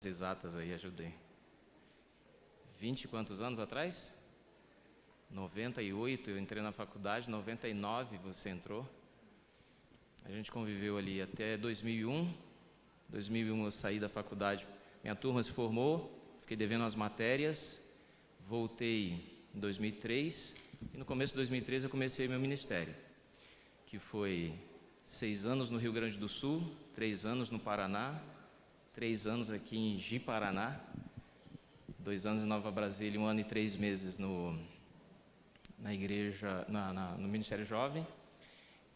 Exatas aí, ajudei. 20 e quantos anos atrás? 98 eu entrei na faculdade, 99 você entrou. A gente conviveu ali até 2001. 2001 eu saí da faculdade, minha turma se formou, fiquei devendo as matérias, voltei em 2003 e no começo de 2003 eu comecei meu ministério, que foi 6 anos no Rio Grande do Sul, 3 anos no Paraná, 3 anos aqui em Ji-Paraná, 2 anos em Nova Brasília, 1 ano e 3 meses na igreja, no Ministério Jovem,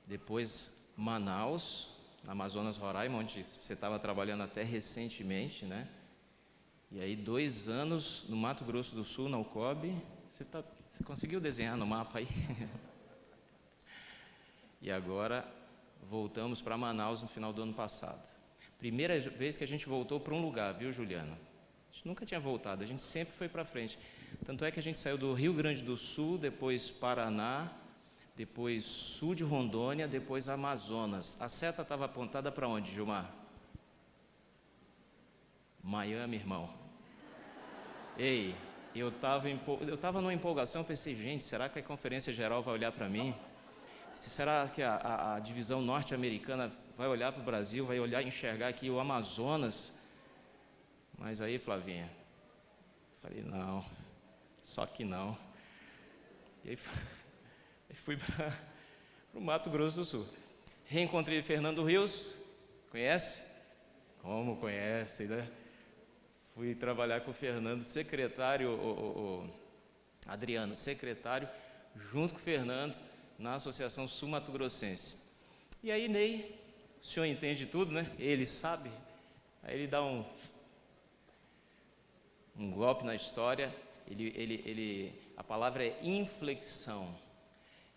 depois Manaus, na Amazonas, Roraima, onde você estava trabalhando até recentemente, né? E aí 2 anos no Mato Grosso do Sul, na UCOB. Você conseguiu desenhar no mapa aí? E agora voltamos para Manaus no final do ano passado. Primeira vez que a gente voltou para um lugar, viu, Juliana? A gente nunca tinha voltado, a gente sempre foi para frente. Tanto é que a gente saiu do Rio Grande do Sul, depois Paraná, depois sul de Rondônia, depois Amazonas. A seta estava apontada para onde, Gilmar? Miami, irmão. Ei, eu estava numa empolgação, pensei, gente, será que a Conferência Geral vai olhar para mim? Será que a divisão norte-americana vai olhar para o Brasil, vai olhar e enxergar aqui o Amazonas? Mas aí, Flavinha, falei, não, só que não. E aí fui para o Mato Grosso do Sul. Reencontrei Fernando Rios, conhece? Como conhece, né? Fui trabalhar com o Fernando, secretário, o Adriano, secretário, junto com o Fernando, na Associação Sul-Mato Grossense. E aí, Ney, o senhor entende tudo, né? Ele sabe. Aí ele dá um golpe na história. A palavra é inflexão.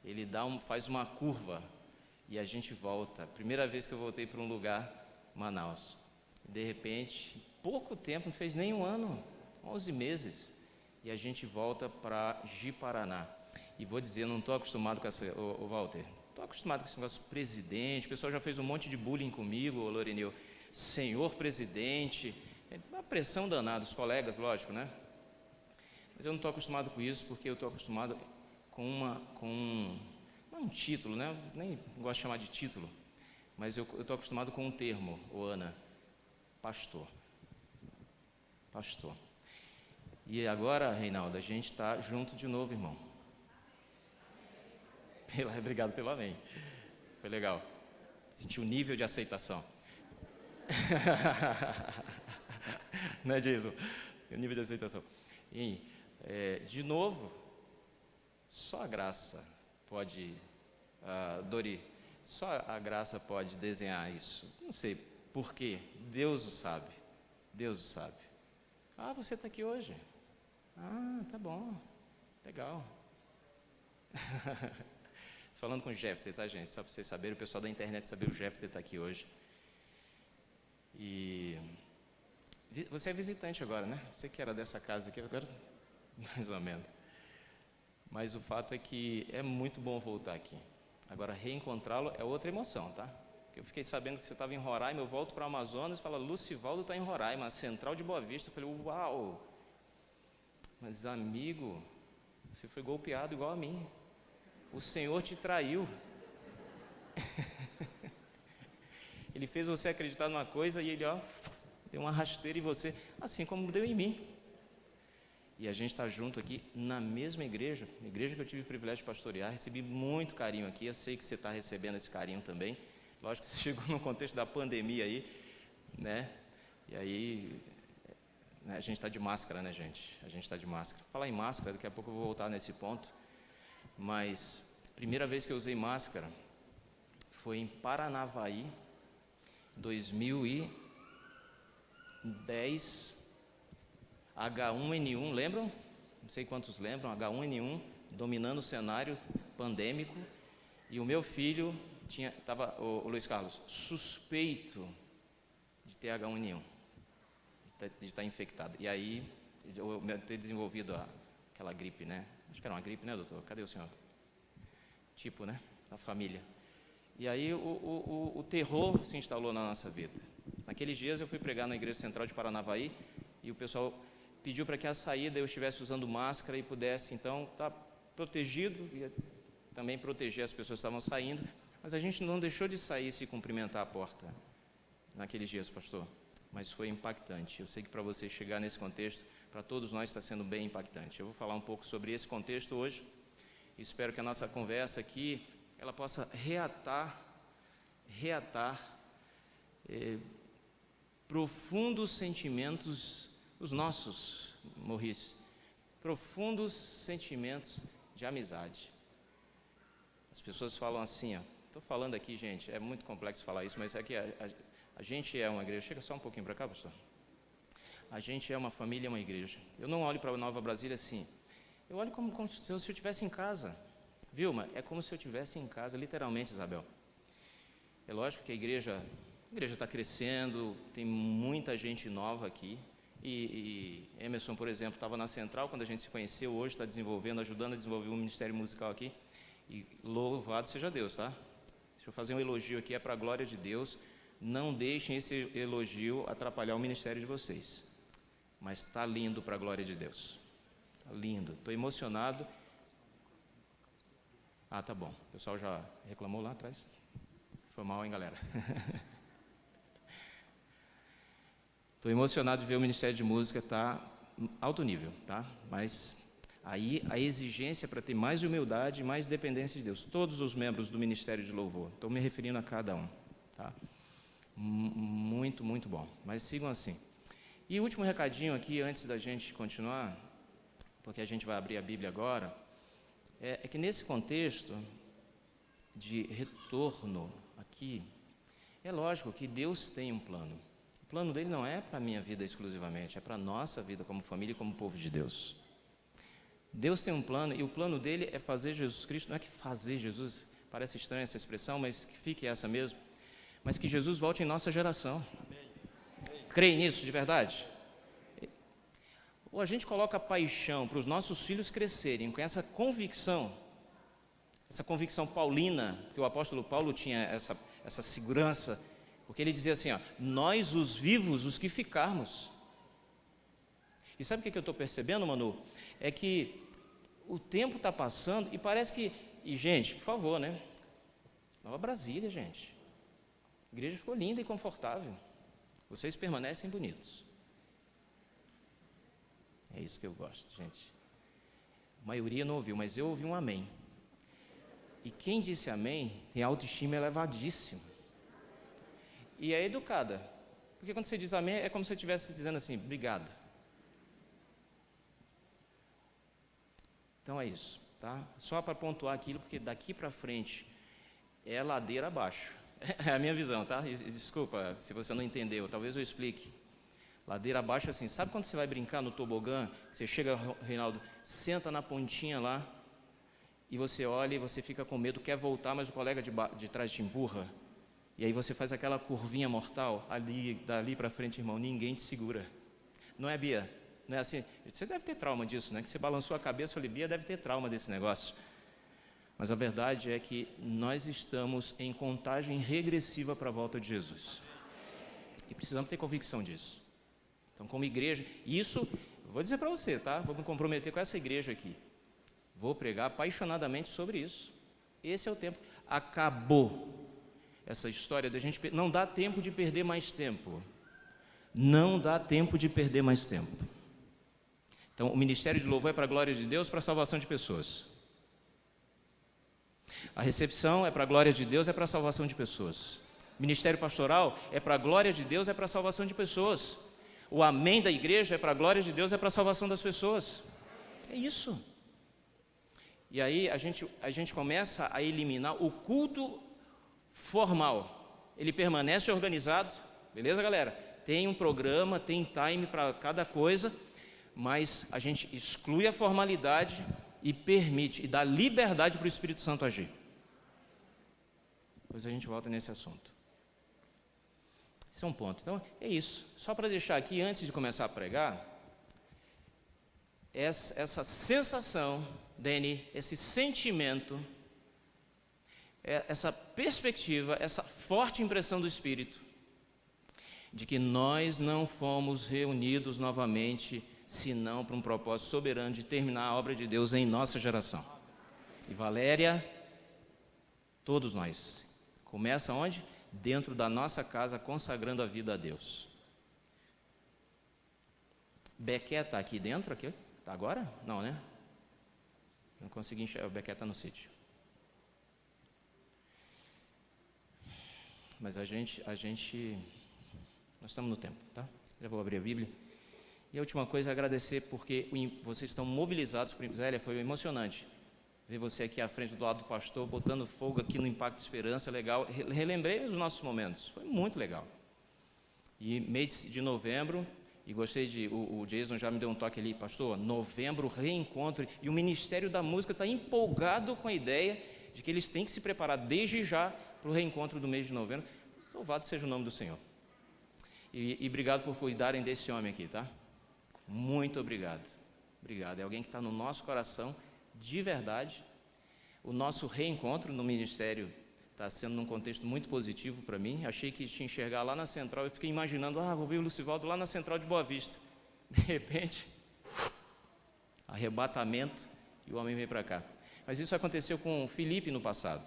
Ele faz uma curva e a gente volta. Primeira vez que eu voltei para um lugar, Manaus. De repente, pouco tempo, não fez nem um ano, 11 meses, e a gente volta para Ji-Paraná. E vou dizer, eu não estou acostumado com essa, o Walter, estou acostumado com esse negócio de presidente, o pessoal já fez um monte de bullying comigo, o Lorenil, senhor presidente, uma pressão danada, os colegas, lógico, né? Mas eu não estou acostumado com isso, porque eu estou acostumado com um título, né? Nem gosto de chamar de título, mas eu estou acostumado com um termo, Ana, pastor. Pastor. E agora, Reinaldo, a gente está junto de novo, irmão. Obrigado pelo amém. Foi legal. Senti o nível de aceitação. Não é, Jason? O nível de aceitação. E, de novo, só a graça pode, Dori, só a graça pode desenhar isso. Não sei por quê. Deus o sabe. Deus o sabe. Ah, você está aqui hoje. Ah, tá bom. Legal. Falando com o Jeffter, tá, gente? Só para vocês saberem, o pessoal da internet saber, o Jeffter está aqui hoje. E você é visitante agora, né? Você que era dessa casa aqui, agora mais ou menos. Mas o fato é que é muito bom voltar aqui. Agora, reencontrá-lo é outra emoção, tá? Eu fiquei sabendo que você estava em Roraima, eu volto para o Amazonas e falo, Lucivaldo está em Roraima, a Central de Boa Vista. Eu falei, uau! Mas, amigo, você foi golpeado igual a mim. O Senhor te traiu. Ele fez você acreditar numa coisa e ele, deu uma rasteira em você, assim como deu em mim. E a gente está junto aqui na mesma igreja que eu tive o privilégio de pastorear, recebi muito carinho aqui, eu sei que você está recebendo esse carinho também. Lógico que você chegou no contexto da pandemia aí, né? E aí, a gente está de máscara, né, gente? A gente está de máscara. Falar em máscara, daqui a pouco eu vou voltar nesse ponto. Mas, primeira vez que eu usei máscara foi em Paranavaí, 2010, H1N1, lembram? Não sei quantos lembram, H1N1, dominando o cenário pandêmico, e o meu filho estava, o Luiz Carlos, suspeito de ter H1N1, de estar infectado. E aí, eu ter desenvolvido aquela gripe, né? Acho que era uma gripe, né, doutor? Cadê o senhor? Tipo, né? Da família. E aí o terror se instalou na nossa vida. Naqueles dias eu fui pregar na Igreja Central de Paranavaí e o pessoal pediu para que a saída eu estivesse usando máscara e pudesse, então, estar protegido e também proteger as pessoas que estavam saindo, mas a gente não deixou de sair e se cumprimentar à porta naqueles dias, pastor, mas foi impactante. Eu sei que para você chegar nesse contexto, para todos nós está sendo bem impactante. Eu vou falar um pouco sobre esse contexto hoje, e espero que a nossa conversa aqui, ela possa reatar profundos sentimentos, os nossos, Maurice, profundos sentimentos de amizade. As pessoas falam assim, estou falando aqui, gente, é muito complexo falar isso, mas é que a gente é uma igreja. Chega só um pouquinho para cá, pastor. A gente é uma família, uma igreja. Eu não olho para a Nova Brasília assim, eu olho como se eu estivesse em casa. Vilma, é como se eu estivesse em casa, literalmente, Isabel. É lógico que a igreja está crescendo, tem muita gente nova aqui, e Emerson, por exemplo, estava na Central quando a gente se conheceu, hoje está desenvolvendo, ajudando a desenvolver um ministério musical aqui, e louvado seja Deus, tá? Deixa eu fazer um elogio aqui, é para a glória de Deus, não deixem esse elogio atrapalhar o ministério de vocês, mas está lindo para a glória de Deus, está lindo, estou emocionado. Ah, tá bom, o pessoal já reclamou lá atrás? Foi mal, hein, galera? Estou emocionado de ver o Ministério de Música estar alto nível, tá? Mas aí a exigência para ter mais humildade e mais dependência de Deus. Todos os membros do Ministério de Louvor, estou me referindo a cada um, tá? Muito, muito bom. Mas sigam assim. E o último recadinho aqui, antes da gente continuar, porque a gente vai abrir a Bíblia agora, é que nesse contexto de retorno aqui, é lógico que Deus tem um plano. O plano dele não é para a minha vida exclusivamente, é para a nossa vida como família e como povo de Deus. Deus tem um plano, e o plano dele é fazer Jesus Cristo, não é que fazer Jesus, parece estranha essa expressão, mas que fique essa mesmo, mas que Jesus volte em nossa geração. Creio nisso de verdade? Ou a gente coloca paixão para os nossos filhos crescerem com essa convicção paulina, porque o apóstolo Paulo tinha essa segurança, porque ele dizia assim, nós os vivos, os que ficarmos. E sabe o que eu estou percebendo, Manu? É que o tempo está passando e parece que, e gente, por favor, né? Nova Brasília, gente. A igreja ficou linda e confortável. Vocês permanecem bonitos. É isso que eu gosto, gente. A maioria não ouviu, mas eu ouvi um amém. E quem disse amém tem autoestima elevadíssima. E é educada. Porque quando você diz amém, é como se você estivesse dizendo assim, obrigado. Então é isso, tá? Só para pontuar aquilo, porque daqui para frente é ladeira abaixo. É a minha visão, tá? Desculpa se você não entendeu, talvez eu explique. Ladeira abaixo assim, sabe quando você vai brincar no tobogã, você chega, Reinaldo, senta na pontinha lá, e você olha e você fica com medo, quer voltar, mas o colega de trás te empurra, e aí você faz aquela curvinha mortal, dali para frente, irmão, ninguém te segura. Não é, Bia? Não é assim? Você deve ter trauma disso, né? Que você balançou a cabeça e falou, Bia deve ter trauma desse negócio. Mas a verdade é que nós estamos em contagem regressiva para a volta de Jesus. E precisamos ter convicção disso. Então, como igreja, isso, vou dizer para você, tá? Vou me comprometer com essa igreja aqui. Vou pregar apaixonadamente sobre isso. Esse é o tempo. Acabou essa história da gente... Não dá tempo de perder mais tempo. Não dá tempo de perder mais tempo. Então, o ministério de louvor é para a glória de Deus, para a salvação de pessoas. A recepção é para a glória de Deus, é para a salvação de pessoas. O ministério pastoral é para a glória de Deus, é para a salvação de pessoas. O amém da igreja é para a glória de Deus, é para a salvação das pessoas. É isso. E aí a gente começa a eliminar o culto formal. Ele permanece organizado, beleza, galera? Tem um programa, tem time para cada coisa, mas a gente exclui a formalidade e permite, e dá liberdade para o Espírito Santo agir. Depois a gente volta nesse assunto. Esse é um ponto. Então, é isso. Só para deixar aqui, antes de começar a pregar, essa sensação, Dani, esse sentimento, essa perspectiva, essa forte impressão do Espírito, de que nós não fomos reunidos novamente, senão para um propósito soberano de terminar a obra de Deus em nossa geração. E Valéria, todos nós, começa onde? Dentro da nossa casa, consagrando a vida a Deus. Bequé está aqui dentro? Aqui? Está agora? Não, né? Não consegui enxergar, o Bequé está no sítio. Mas nós estamos no tempo, tá? Já vou abrir a Bíblia. E a última coisa é agradecer porque vocês estão mobilizados. Zélia, foi emocionante ver você aqui à frente do lado do pastor, botando fogo aqui no Impacto Esperança, legal. Relembrei os nossos momentos, foi muito legal. E mês de novembro, e gostei o Jason já me deu um toque ali, pastor, novembro, reencontro, e o Ministério da Música está empolgado com a ideia de que eles têm que se preparar desde já para o reencontro do mês de novembro. Louvado seja o nome do Senhor. E obrigado por cuidarem desse homem aqui, tá? Muito obrigado. Obrigado. É alguém que está no nosso coração, de verdade. O nosso reencontro no ministério está sendo num contexto muito positivo para mim. Achei que te enxergar lá na Central, eu fiquei imaginando, vou ver o Lucivaldo lá na Central de Boa Vista. De repente, arrebatamento, e o homem vem para cá. Mas isso aconteceu com o Felipe no passado.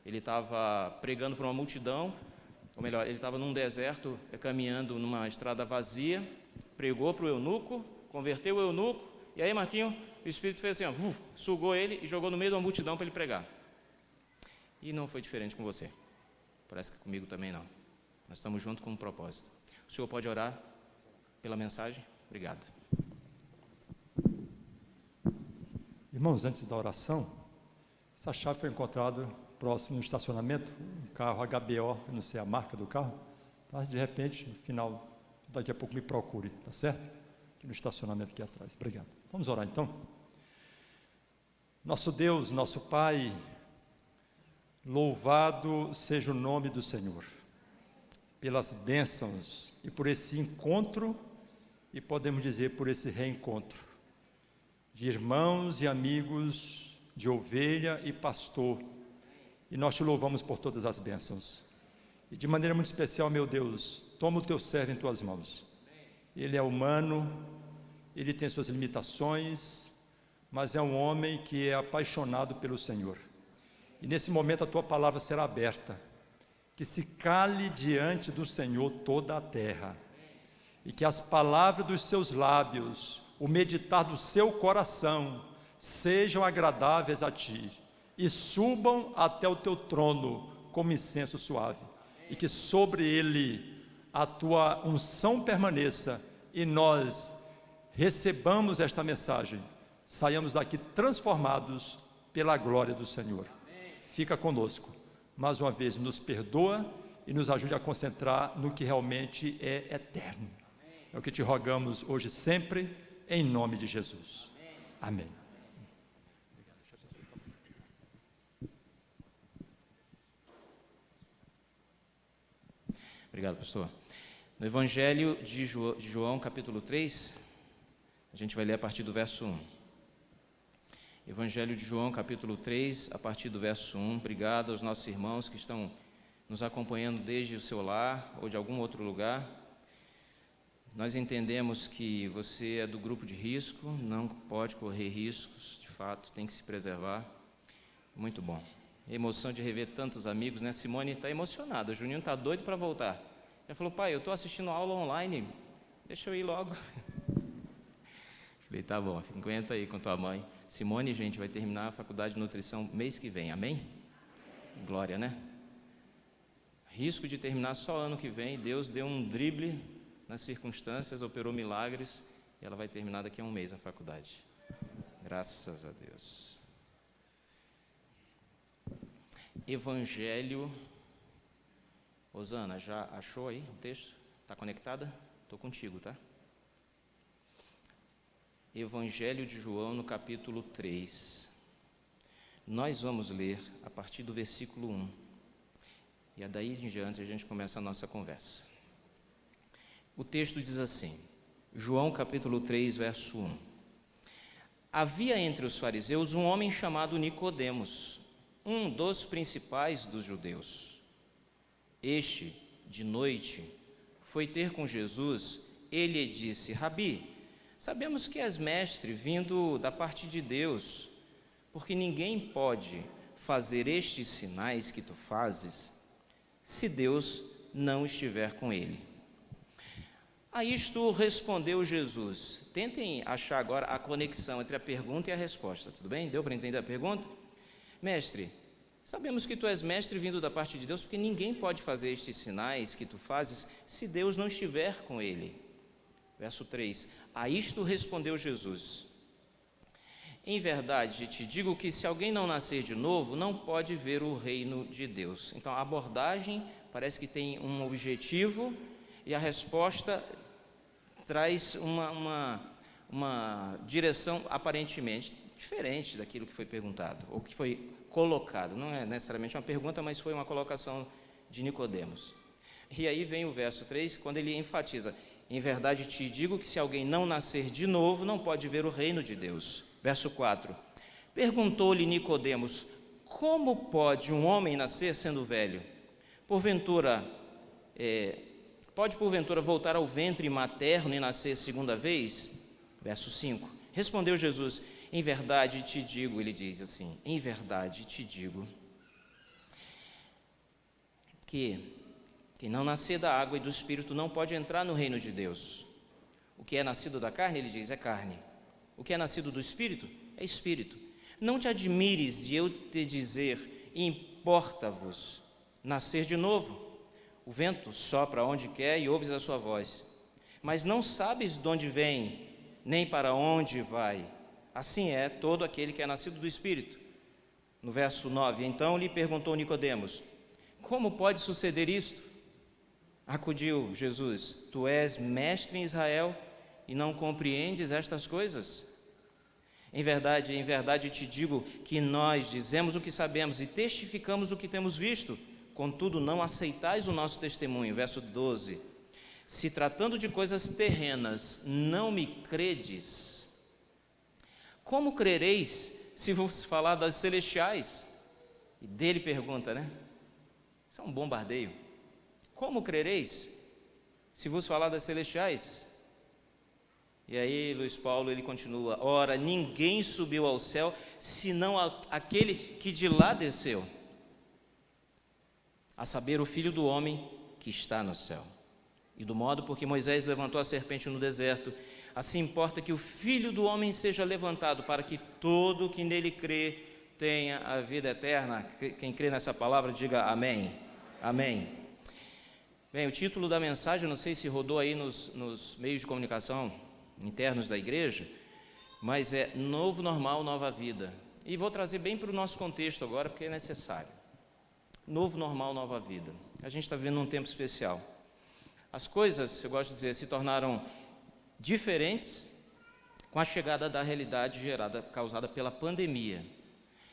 Ele estava pregando para uma multidão, ou melhor, ele estava num deserto, caminhando numa estrada vazia, pregou para o eunuco, converteu o eunuco, e aí, Marquinho, o Espírito fez assim, sugou ele e jogou no meio de uma multidão para ele pregar. E não foi diferente com você. Parece que comigo também não. Nós estamos juntos com um propósito. O senhor pode orar pela mensagem? Obrigado. Irmãos, antes da oração, essa chave foi encontrada próximo no estacionamento, um carro HBO, eu não sei a marca do carro, tá? De repente, no final, daqui a pouco me procure, tá certo? Aqui no estacionamento aqui atrás. Obrigado. Vamos orar então? Nosso Deus, nosso Pai, louvado seja o nome do Senhor, pelas bênçãos e por esse encontro, e podemos dizer por esse reencontro, de irmãos e amigos, de ovelha e pastor, e nós te louvamos por todas as bênçãos. E de maneira muito especial, meu Deus, toma o teu servo em tuas mãos. Ele é humano, ele tem suas limitações, mas é um homem que é apaixonado pelo Senhor. E nesse momento a tua palavra será aberta, que se cale diante do Senhor toda a terra, e que as palavras dos seus lábios, o meditar do seu coração, sejam agradáveis a ti, e subam até o teu trono como incenso suave, e que sobre ele a tua unção permaneça, e nós recebamos esta mensagem, saiamos daqui transformados pela glória do Senhor. Fica conosco, mais uma vez nos perdoa e nos ajude a concentrar no que realmente é eterno. É o que te rogamos hoje sempre, em nome de Jesus. Amém. Obrigado, pastor. No Evangelho de João, capítulo 3, a gente vai ler a partir do verso 1. Evangelho de João, capítulo 3, a partir do verso 1. Obrigado aos nossos irmãos que estão nos acompanhando desde o seu lar ou de algum outro lugar. Nós entendemos que você é do grupo de risco, não pode correr riscos, de fato, tem que se preservar. Muito bom. Emoção de rever tantos amigos, né? Simone está emocionada, o Juninho está doido para voltar. Ela falou, pai, eu estou assistindo aula online, deixa eu ir logo. Falei, tá bom, aguenta aí com tua mãe. Simone, gente, vai terminar a faculdade de nutrição mês que vem, amém? Glória, né? Risco de terminar só ano que vem, Deus deu um drible nas circunstâncias, operou milagres, e ela vai terminar daqui a um mês a faculdade. Graças a Deus. Evangelho, Osana, já achou aí o texto? Está conectada? Estou contigo, tá? Evangelho de João, no capítulo 3. Nós vamos ler a partir do versículo 1. E daí em diante a gente começa a nossa conversa. O texto diz assim, João capítulo 3, verso 1. Havia entre os fariseus um homem chamado Nicodemos, um dos principais dos judeus. Este, de noite, foi ter com Jesus, ele lhe disse: Rabi, sabemos que és mestre vindo da parte de Deus, porque ninguém pode fazer estes sinais que tu fazes se Deus não estiver com ele. A isto respondeu Jesus. Tentem achar agora a conexão entre a pergunta e a resposta, tudo bem? Deu para entender a pergunta? Mestre, sabemos que tu és mestre vindo da parte de Deus, porque ninguém pode fazer estes sinais que tu fazes se Deus não estiver com ele. Verso 3, a isto respondeu Jesus: em verdade te digo que se alguém não nascer de novo, não pode ver o reino de Deus. Então a abordagem parece que tem um objetivo e a resposta traz uma direção aparentemente diferente daquilo que foi perguntado, ou que foi colocado. Não é necessariamente uma pergunta, mas foi uma colocação de Nicodemos. E aí vem o verso 3, quando ele enfatiza: em verdade te digo que se alguém não nascer de novo, não pode ver o reino de Deus. Verso 4, perguntou-lhe Nicodemos: como pode um homem nascer sendo velho? Pode porventura voltar ao ventre materno e nascer segunda vez? Verso 5, respondeu Jesus: em verdade te digo, ele diz assim, em verdade te digo, que quem não nascer da água e do Espírito não pode entrar no reino de Deus. O que é nascido da carne, ele diz, é carne. O que é nascido do Espírito, é Espírito. Não te admires de eu te dizer: importa-vos nascer de novo. O vento sopra onde quer e ouves a sua voz, mas não sabes de onde vem, nem para onde vai. Assim é todo aquele que é nascido do Espírito. No verso 9, então lhe perguntou Nicodemos: como pode suceder isto? Acudiu Jesus: tu és mestre em Israel e não compreendes estas coisas? Em verdade te digo que nós dizemos o que sabemos e testificamos o que temos visto, contudo não aceitais o nosso testemunho. Verso 12, se tratando de coisas terrenas não me credes, como crereis se vos falar das celestiais? E dele pergunta, né? Isso é um bombardeio. Como crereis se vos falar das celestiais? E aí Luiz Paulo ele continua: ora, ninguém subiu ao céu senão aquele que de lá desceu, a saber, o Filho do homem que está no céu. E do modo por que Moisés levantou a serpente no deserto, assim importa que o Filho do homem seja levantado, para que todo que nele crê tenha a vida eterna. Quem crê nessa palavra, diga amém. Amém. Bem, o título da mensagem, não sei se rodou aí nos meios de comunicação internos da igreja, mas é Novo Normal, Nova Vida. E vou trazer bem para o nosso contexto agora, porque é necessário. Novo Normal, Nova Vida. A gente está vivendo um tempo especial. As coisas, eu gosto de dizer, se tornaram diferentes com a chegada da realidade causada pela pandemia.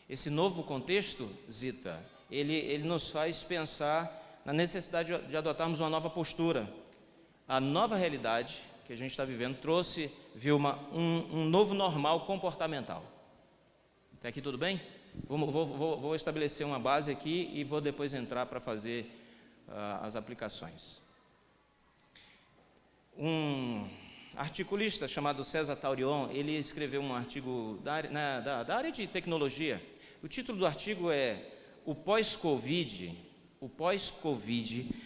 Esse novo contexto, Zita, ele nos faz pensar na necessidade de adotarmos uma nova postura. A nova realidade que a gente está vivendo trouxe, Vilma, um novo normal comportamental. Até aqui tudo bem? Vou estabelecer uma base aqui e vou depois entrar para fazer as aplicações. Um articulista chamado César Taurion, ele escreveu um artigo da área de tecnologia. O título do artigo é: o pós-Covid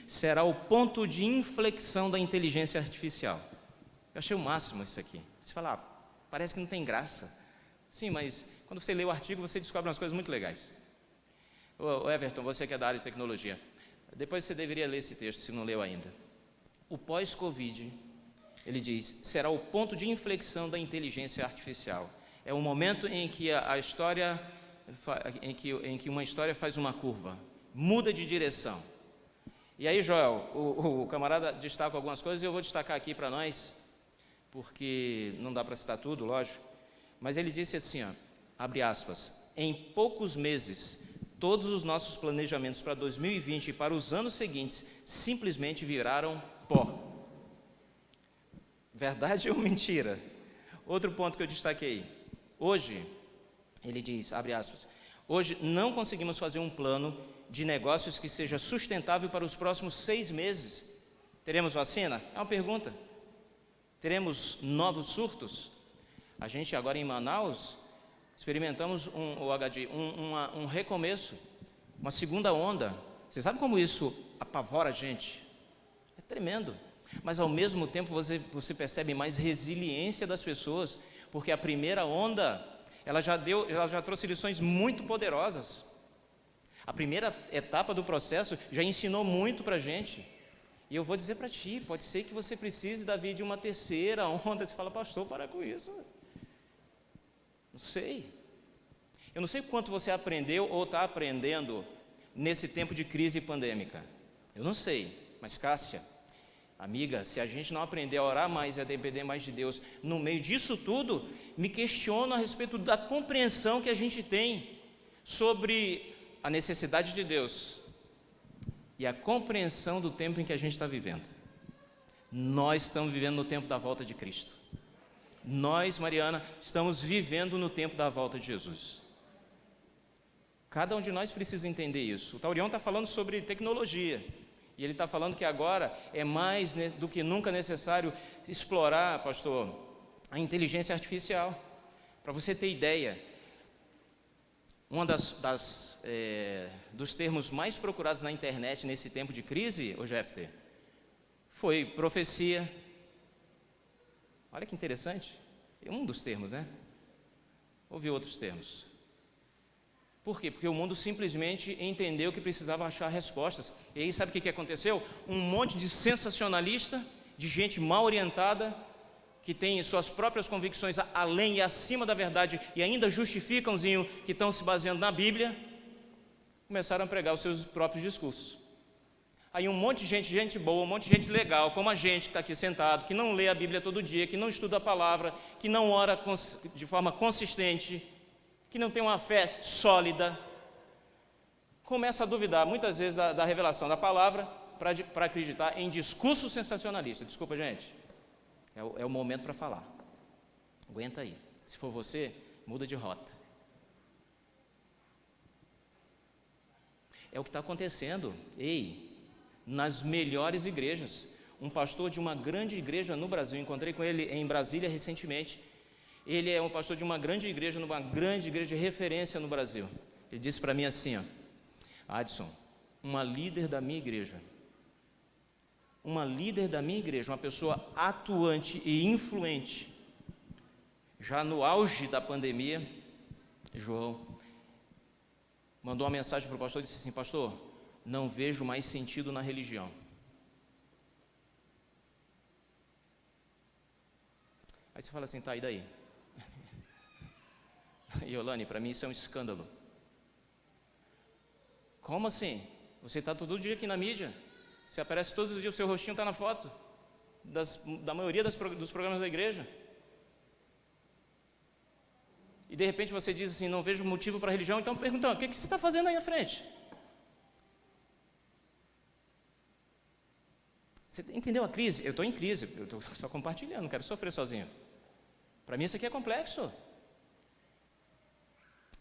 será o ponto de inflexão da inteligência artificial. Eu achei o máximo isso aqui. Você fala, parece que não tem graça. Sim, mas quando você lê o artigo, você descobre umas coisas muito legais. Ô Everton, você que é da área de tecnologia, depois você deveria ler esse texto, se não leu ainda. O pós-Covid, ele diz, será o ponto de inflexão da inteligência artificial. É o momento em que em que uma história faz uma curva, muda de direção. E aí, Joel, o camarada destaca algumas coisas e eu vou destacar aqui para nós, porque não dá para citar tudo, lógico, mas ele disse assim, ó, abre aspas, em poucos meses, todos os nossos planejamentos para 2020 e para os anos seguintes simplesmente viraram pó. Verdade ou mentira? Outro ponto que eu destaquei, hoje, ele diz, abre aspas, hoje não conseguimos fazer um plano de negócios que seja sustentável para os próximos 6 meses. Teremos vacina? É uma pergunta. Teremos novos surtos? A gente agora em Manaus experimentamos um recomeço, uma segunda onda. Você sabe como isso apavora a gente? É tremendo. Mas ao mesmo tempo você percebe mais resiliência das pessoas, porque a primeira onda, ela já trouxe lições muito poderosas. A primeira etapa do processo já ensinou muito para a gente. E eu vou dizer para ti, pode ser que você precise, Davi, de uma terceira onda. Você fala, pastor, para com isso. Não sei. Eu não sei quanto você aprendeu ou está aprendendo nesse tempo de crise pandêmica. Eu não sei, mas Cássia, amiga, se a gente não aprender a orar mais e a depender mais de Deus, no meio disso tudo, me questiono a respeito da compreensão que a gente tem sobre a necessidade de Deus e a compreensão do tempo em que a gente está vivendo. Nós estamos vivendo no tempo da volta de Cristo. Nós, Mariana, estamos vivendo no tempo da volta de Jesus. Cada um de nós precisa entender isso. O Taurião está falando sobre tecnologia, e ele está falando que agora é mais do que nunca necessário explorar, pastor, a inteligência artificial. Para você ter ideia, dos termos mais procurados na internet nesse tempo de crise, ô Jefter, foi profecia. Olha que interessante, um dos termos, né? Houve outros termos. Por quê? Porque o mundo simplesmente entendeu que precisava achar respostas. E aí sabe o que aconteceu? Um monte de sensacionalista, de gente mal orientada, que tem suas próprias convicções além e acima da verdade e ainda justificam que estão se baseando na Bíblia, começaram a pregar os seus próprios discursos. Aí um monte de gente boa, um monte de gente legal, como a gente que está aqui sentado, que não lê a Bíblia todo dia, que não estuda a palavra, que não ora de forma consistente, que não tem uma fé sólida, começa a duvidar muitas vezes da revelação da palavra para acreditar em discurso sensacionalista. Desculpa, gente, é o momento para falar. Aguenta aí. Se for você, muda de rota. É o que está acontecendo. Nas melhores igrejas. Um pastor de uma grande igreja no Brasil, encontrei com ele em Brasília recentemente. Ele é um pastor de uma grande igreja de referência no Brasil. Ele disse para mim assim, Adson, uma líder da minha igreja, uma pessoa atuante e influente, já no auge da pandemia, João, mandou uma mensagem para o pastor e disse assim, pastor, não vejo mais sentido na religião. Aí você fala assim, tá, e daí? Yolane, para mim isso é um escândalo. Como assim? Você está todo dia aqui na mídia, você aparece todos os dias, o seu rostinho está na foto da maioria dos programas da igreja, e de repente você diz assim, não vejo motivo para a religião. Então perguntam, o que você está fazendo aí na frente? Você entendeu a crise? Eu estou em crise, eu estou só compartilhando, não quero sofrer sozinho. Para mim isso aqui é complexo.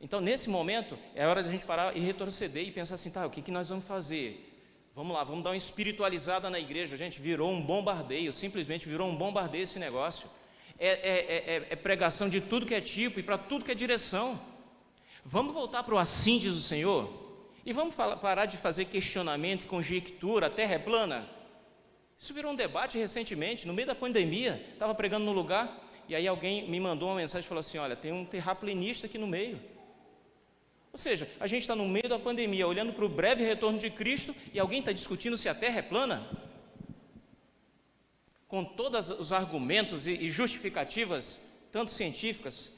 Então, nesse momento, é hora de a gente parar e retroceder e pensar assim, tá, o que nós vamos fazer? Vamos lá, vamos dar uma espiritualizada na igreja. Gente, virou um bombardeio, simplesmente virou um bombardeio esse negócio. É pregação de tudo que é tipo e para tudo que é direção. Vamos voltar para o assim diz o Senhor? E vamos parar de fazer questionamento e conjectura, a terra é plana? Isso virou um debate recentemente, no meio da pandemia, estava pregando num lugar, e aí alguém me mandou uma mensagem e falou assim, olha, tem um terraplenista aqui no meio. Ou seja, a gente está no meio da pandemia, olhando para o breve retorno de Cristo, e alguém está discutindo se a terra é plana? Com todos os argumentos e justificativas, tanto científicas,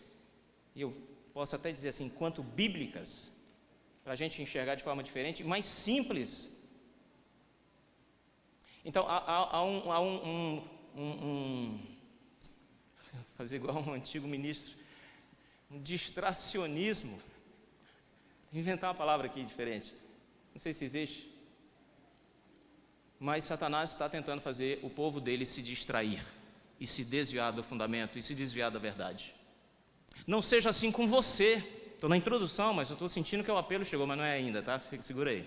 e eu posso até dizer assim, quanto bíblicas, para a gente enxergar de forma diferente, mais simples. Então, há fazer igual um antigo ministro, um distracionismo. Inventar uma palavra aqui diferente, não sei se existe, mas Satanás está tentando fazer o povo dele se distrair e se desviar do fundamento e se desviar da verdade. Não seja assim com você. Estou na introdução, mas eu estou sentindo que o apelo chegou, mas não é ainda, tá? Segura aí.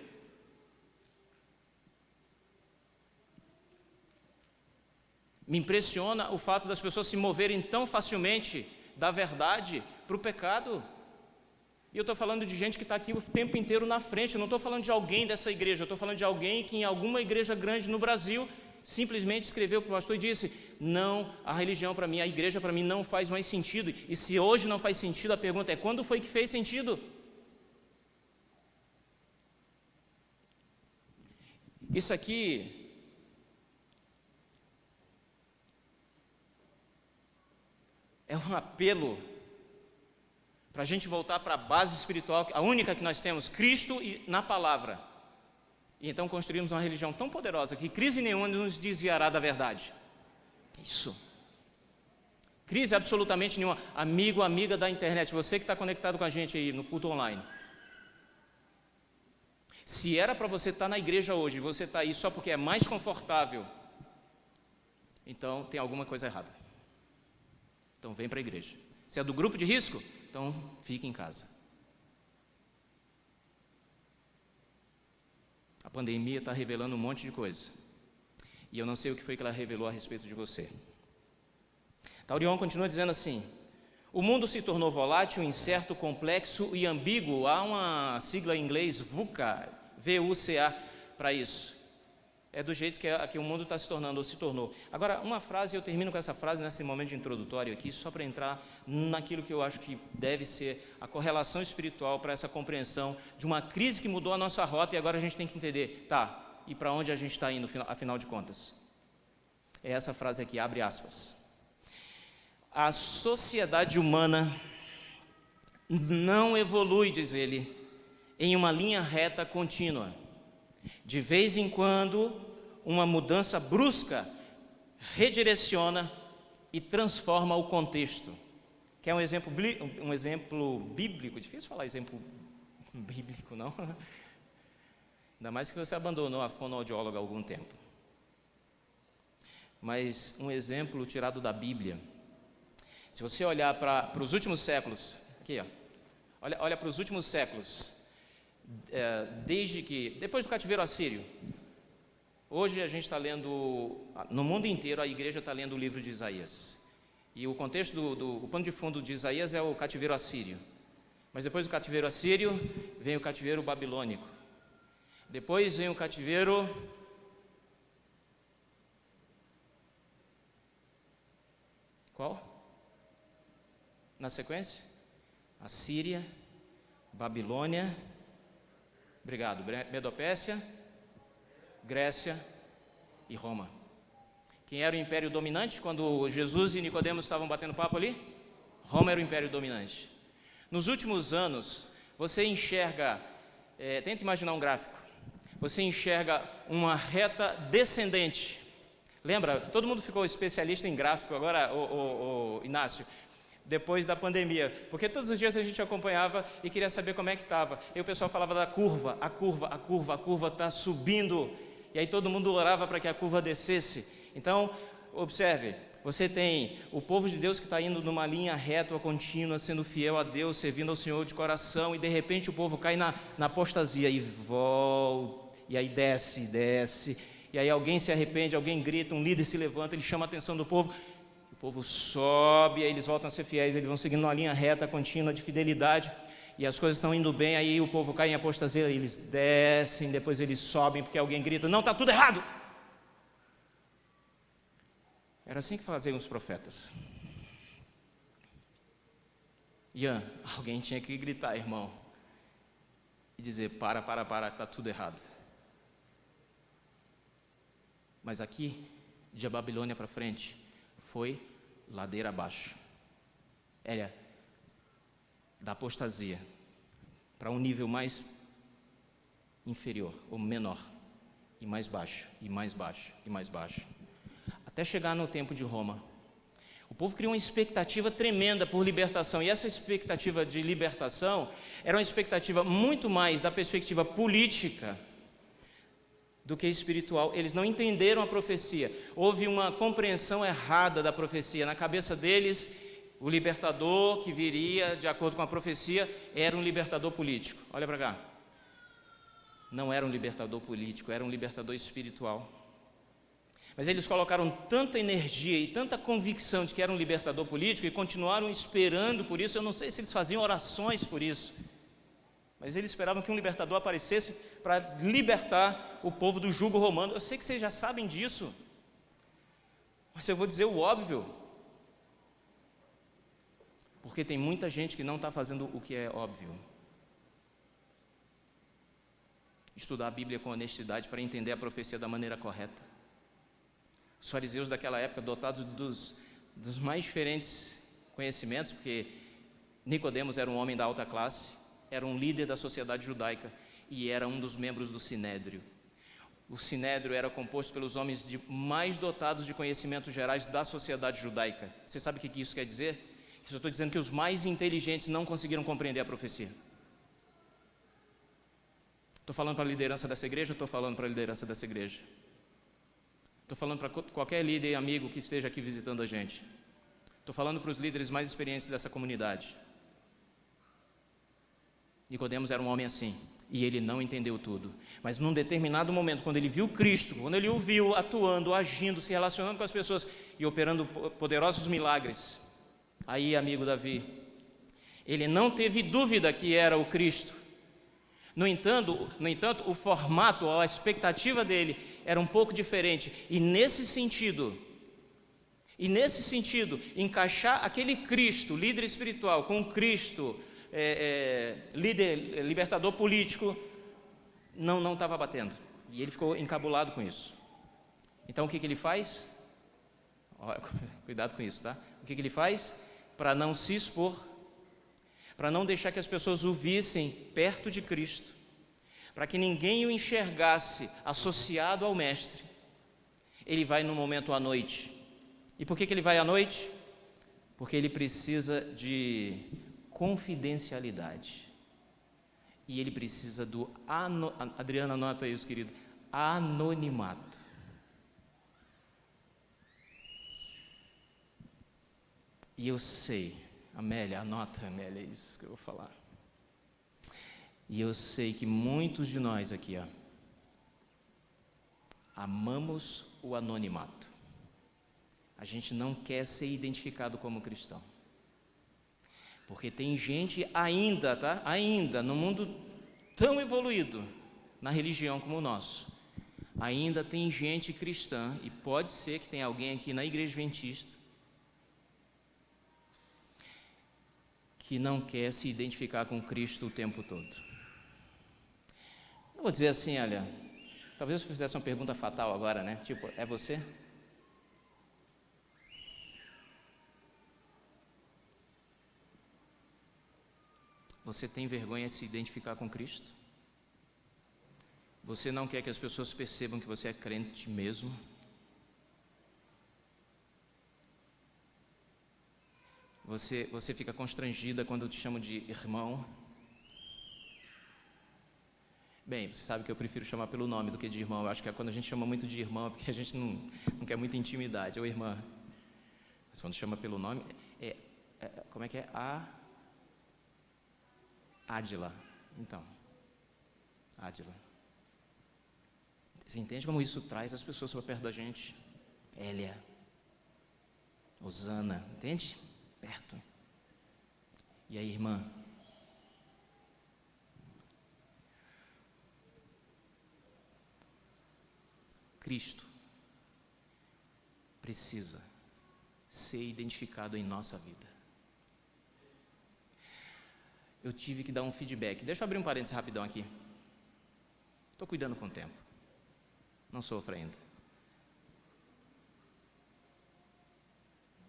Me impressiona o fato das pessoas se moverem tão facilmente da verdade para o pecado. E eu estou falando de gente que está aqui o tempo inteiro na frente. Eu não estou falando de alguém dessa igreja, eu estou falando de alguém que em alguma igreja grande no Brasil simplesmente escreveu para o pastor e disse: não, a religião para mim, a igreja para mim não faz mais sentido. E se hoje não faz sentido, a pergunta é: quando foi que fez sentido? Isso aqui é um apelo para a gente voltar para a base espiritual, a única que nós temos, Cristo e na palavra. E então construímos uma religião tão poderosa que crise nenhuma nos desviará da verdade. Isso. Crise absolutamente nenhuma. Amigo, amiga da internet, você que está conectado com a gente aí no culto online. Se era para você estar na igreja hoje e você está aí só porque é mais confortável, então tem alguma coisa errada. Então vem para a igreja. Se é do grupo de risco, então fique em casa. A pandemia está revelando um monte de coisa. E eu não sei o que foi que ela revelou a respeito de você. Taurion continua dizendo assim: o mundo se tornou volátil, incerto, complexo e ambíguo. Há uma sigla em inglês, VUCA, V-U-C-A, para isso. É do jeito que o mundo está se tornando, ou se tornou. Agora, uma frase, eu termino com essa frase nesse momento de introdutório aqui, só para entrar naquilo que eu acho que deve ser a correlação espiritual para essa compreensão de uma crise que mudou a nossa rota e agora a gente tem que entender, tá, e para onde a gente está indo, afinal de contas. É essa frase aqui, abre aspas. A sociedade humana não evolui, diz ele, em uma linha reta contínua. De vez em quando, uma mudança brusca redireciona e transforma o contexto. Quer um exemplo bíblico? Difícil falar exemplo bíblico, não? Ainda mais que você abandonou a fonoaudióloga há algum tempo. Mas um exemplo tirado da Bíblia. Se você olhar para os últimos séculos, aqui, ó, olha para os últimos séculos, depois do cativeiro assírio, hoje a gente está lendo, no mundo inteiro a igreja está lendo o livro de Isaías, e o contexto o pano de fundo de Isaías é o cativeiro assírio, mas depois do cativeiro assírio vem o cativeiro babilônico, depois vem o cativeiro qual? Na sequência? Assíria, Babilônia, obrigado, Medopécia, Grécia e Roma. Quem era o império dominante quando Jesus e Nicodemos estavam batendo papo ali? Roma era o império dominante. Nos últimos anos, você enxerga, tenta imaginar um gráfico, você enxerga uma reta descendente. Lembra? Todo mundo ficou especialista em gráfico agora, o Inácio, depois da pandemia, porque todos os dias a gente acompanhava e queria saber como é que estava, e o pessoal falava da curva, a curva está subindo, e aí todo mundo orava para que a curva descesse. Então, observe, você tem o povo de Deus que está indo numa linha reta, contínua, sendo fiel a Deus, servindo ao Senhor de coração, e de repente o povo cai na apostasia, e volta, e aí desce, e aí alguém se arrepende, alguém grita, um líder se levanta, ele chama a atenção do povo, o povo sobe, aí eles voltam a ser fiéis, eles vão seguindo uma linha reta, contínua de fidelidade, e as coisas estão indo bem, aí o povo cai em apostasia, eles descem, depois eles sobem, porque alguém grita, não, está tudo errado. Era assim que faziam os profetas. Ian, alguém tinha que gritar, irmão, e dizer, para, está tudo errado. Mas aqui, de Babilônia para frente, foi ladeira abaixo. Era da apostasia para um nível mais inferior, ou menor, e mais baixo, e mais baixo, e mais baixo, até chegar no tempo de Roma. O povo criou uma expectativa tremenda por libertação, e essa expectativa de libertação era uma expectativa muito mais da perspectiva política do que espiritual. Eles não entenderam a profecia, houve uma compreensão errada da profecia. Na cabeça deles, o libertador que viria, de acordo com a profecia, era um libertador político. Olha para cá. Não era um libertador político, era um libertador espiritual. Mas eles colocaram tanta energia e tanta convicção de que era um libertador político e continuaram esperando por isso. Eu não sei se eles faziam orações por isso, mas eles esperavam que um libertador aparecesse para libertar o povo do jugo romano. Eu sei que vocês já sabem disso, mas eu vou dizer o óbvio, porque tem muita gente que não está fazendo o que é óbvio. Estudar a Bíblia com honestidade para entender a profecia da maneira correta. Os fariseus daquela época, dotados dos mais diferentes conhecimentos, porque Nicodemos era um homem da alta classe, era um líder da sociedade judaica e era um dos membros do Sinédrio. O Sinédrio era composto pelos homens mais dotados de conhecimentos gerais da sociedade judaica. Você sabe o que isso quer dizer? Eu estou dizendo que os mais inteligentes não conseguiram compreender a profecia. Estou falando para a liderança dessa igreja ou estou falando para a liderança dessa igreja? Estou falando para qualquer líder e amigo que esteja aqui visitando a gente. Estou falando para os líderes mais experientes dessa comunidade. Nicodemos era um homem assim, e ele não entendeu tudo. Mas num determinado momento, quando ele viu Cristo, quando ele o viu atuando, agindo, se relacionando com as pessoas e operando poderosos milagres, aí, amigo Davi, ele não teve dúvida que era o Cristo. No entanto, o formato, a expectativa dele era um pouco diferente. E nesse sentido, encaixar aquele Cristo, líder espiritual, com Cristo, líder, libertador político, não estava batendo. E ele ficou encabulado com isso. Então o que ele faz? Cuidado com isso, tá? O que ele faz? Para não se expor, para não deixar que as pessoas o vissem perto de Cristo, para que ninguém o enxergasse associado ao Mestre, ele vai no momento à noite. E por que ele vai à noite? Porque ele precisa de confidencialidade. E ele precisa do, Adriana, anota isso, querido, anonimato. E eu sei, Amélia, anota, Amélia, é isso que eu vou falar. E eu sei que muitos de nós aqui, amamos o anonimato. A gente não quer ser identificado como cristão. Porque tem gente ainda, tá? Ainda, no mundo tão evoluído, na religião como o nosso, ainda tem gente cristã, e pode ser que tenha alguém aqui na Igreja Adventista que não quer se identificar com Cristo o tempo todo. Eu vou dizer assim, olha, talvez eu fizesse uma pergunta fatal agora, né? Tipo, é você? Você tem vergonha de se identificar com Cristo? Você não quer que as pessoas percebam que você é crente mesmo? Você fica constrangida quando eu te chamo de irmão? Bem, você sabe que eu prefiro chamar pelo nome do que de irmão. Eu acho que quando a gente chama muito de irmão é porque a gente não quer muita intimidade, ou irmã. Mas quando chama pelo nome, como é que é? Ádila. Então, Ádila. Você entende como isso traz as pessoas para perto da gente? Hélia, Osana, entende? Perto. E aí, irmã? Cristo precisa ser identificado em nossa vida. Eu tive que dar um feedback. Deixa eu abrir um parênteses rapidão aqui. Estou cuidando com o tempo. Não sofro ainda.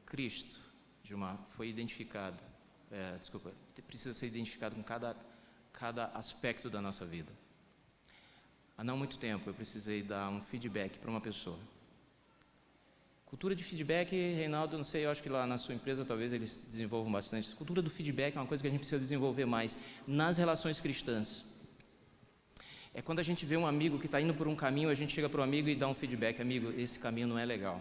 Cristo, Gilmar, foi identificado. Precisa ser identificado com cada aspecto da nossa vida. Há não muito tempo eu precisei dar um feedback para uma pessoa. Cultura de feedback, Reinaldo, não sei, eu acho que lá na sua empresa talvez eles desenvolvam bastante. Cultura do feedback é uma coisa que a gente precisa desenvolver mais nas relações cristãs. É quando a gente vê um amigo que está indo por um caminho, a gente chega para o amigo e dá um feedback: amigo, esse caminho não é legal.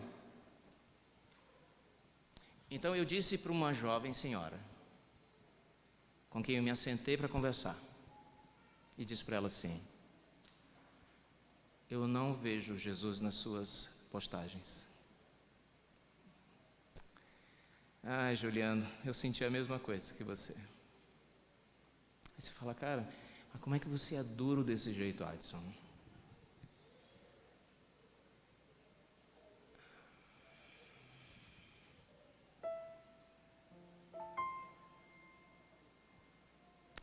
Então eu disse para uma jovem senhora, com quem eu me assentei para conversar, e disse para ela assim: eu não vejo Jesus nas suas postagens. Ai, Juliano, eu senti a mesma coisa que você. Aí você fala, cara, mas como é que você é duro desse jeito, Adson?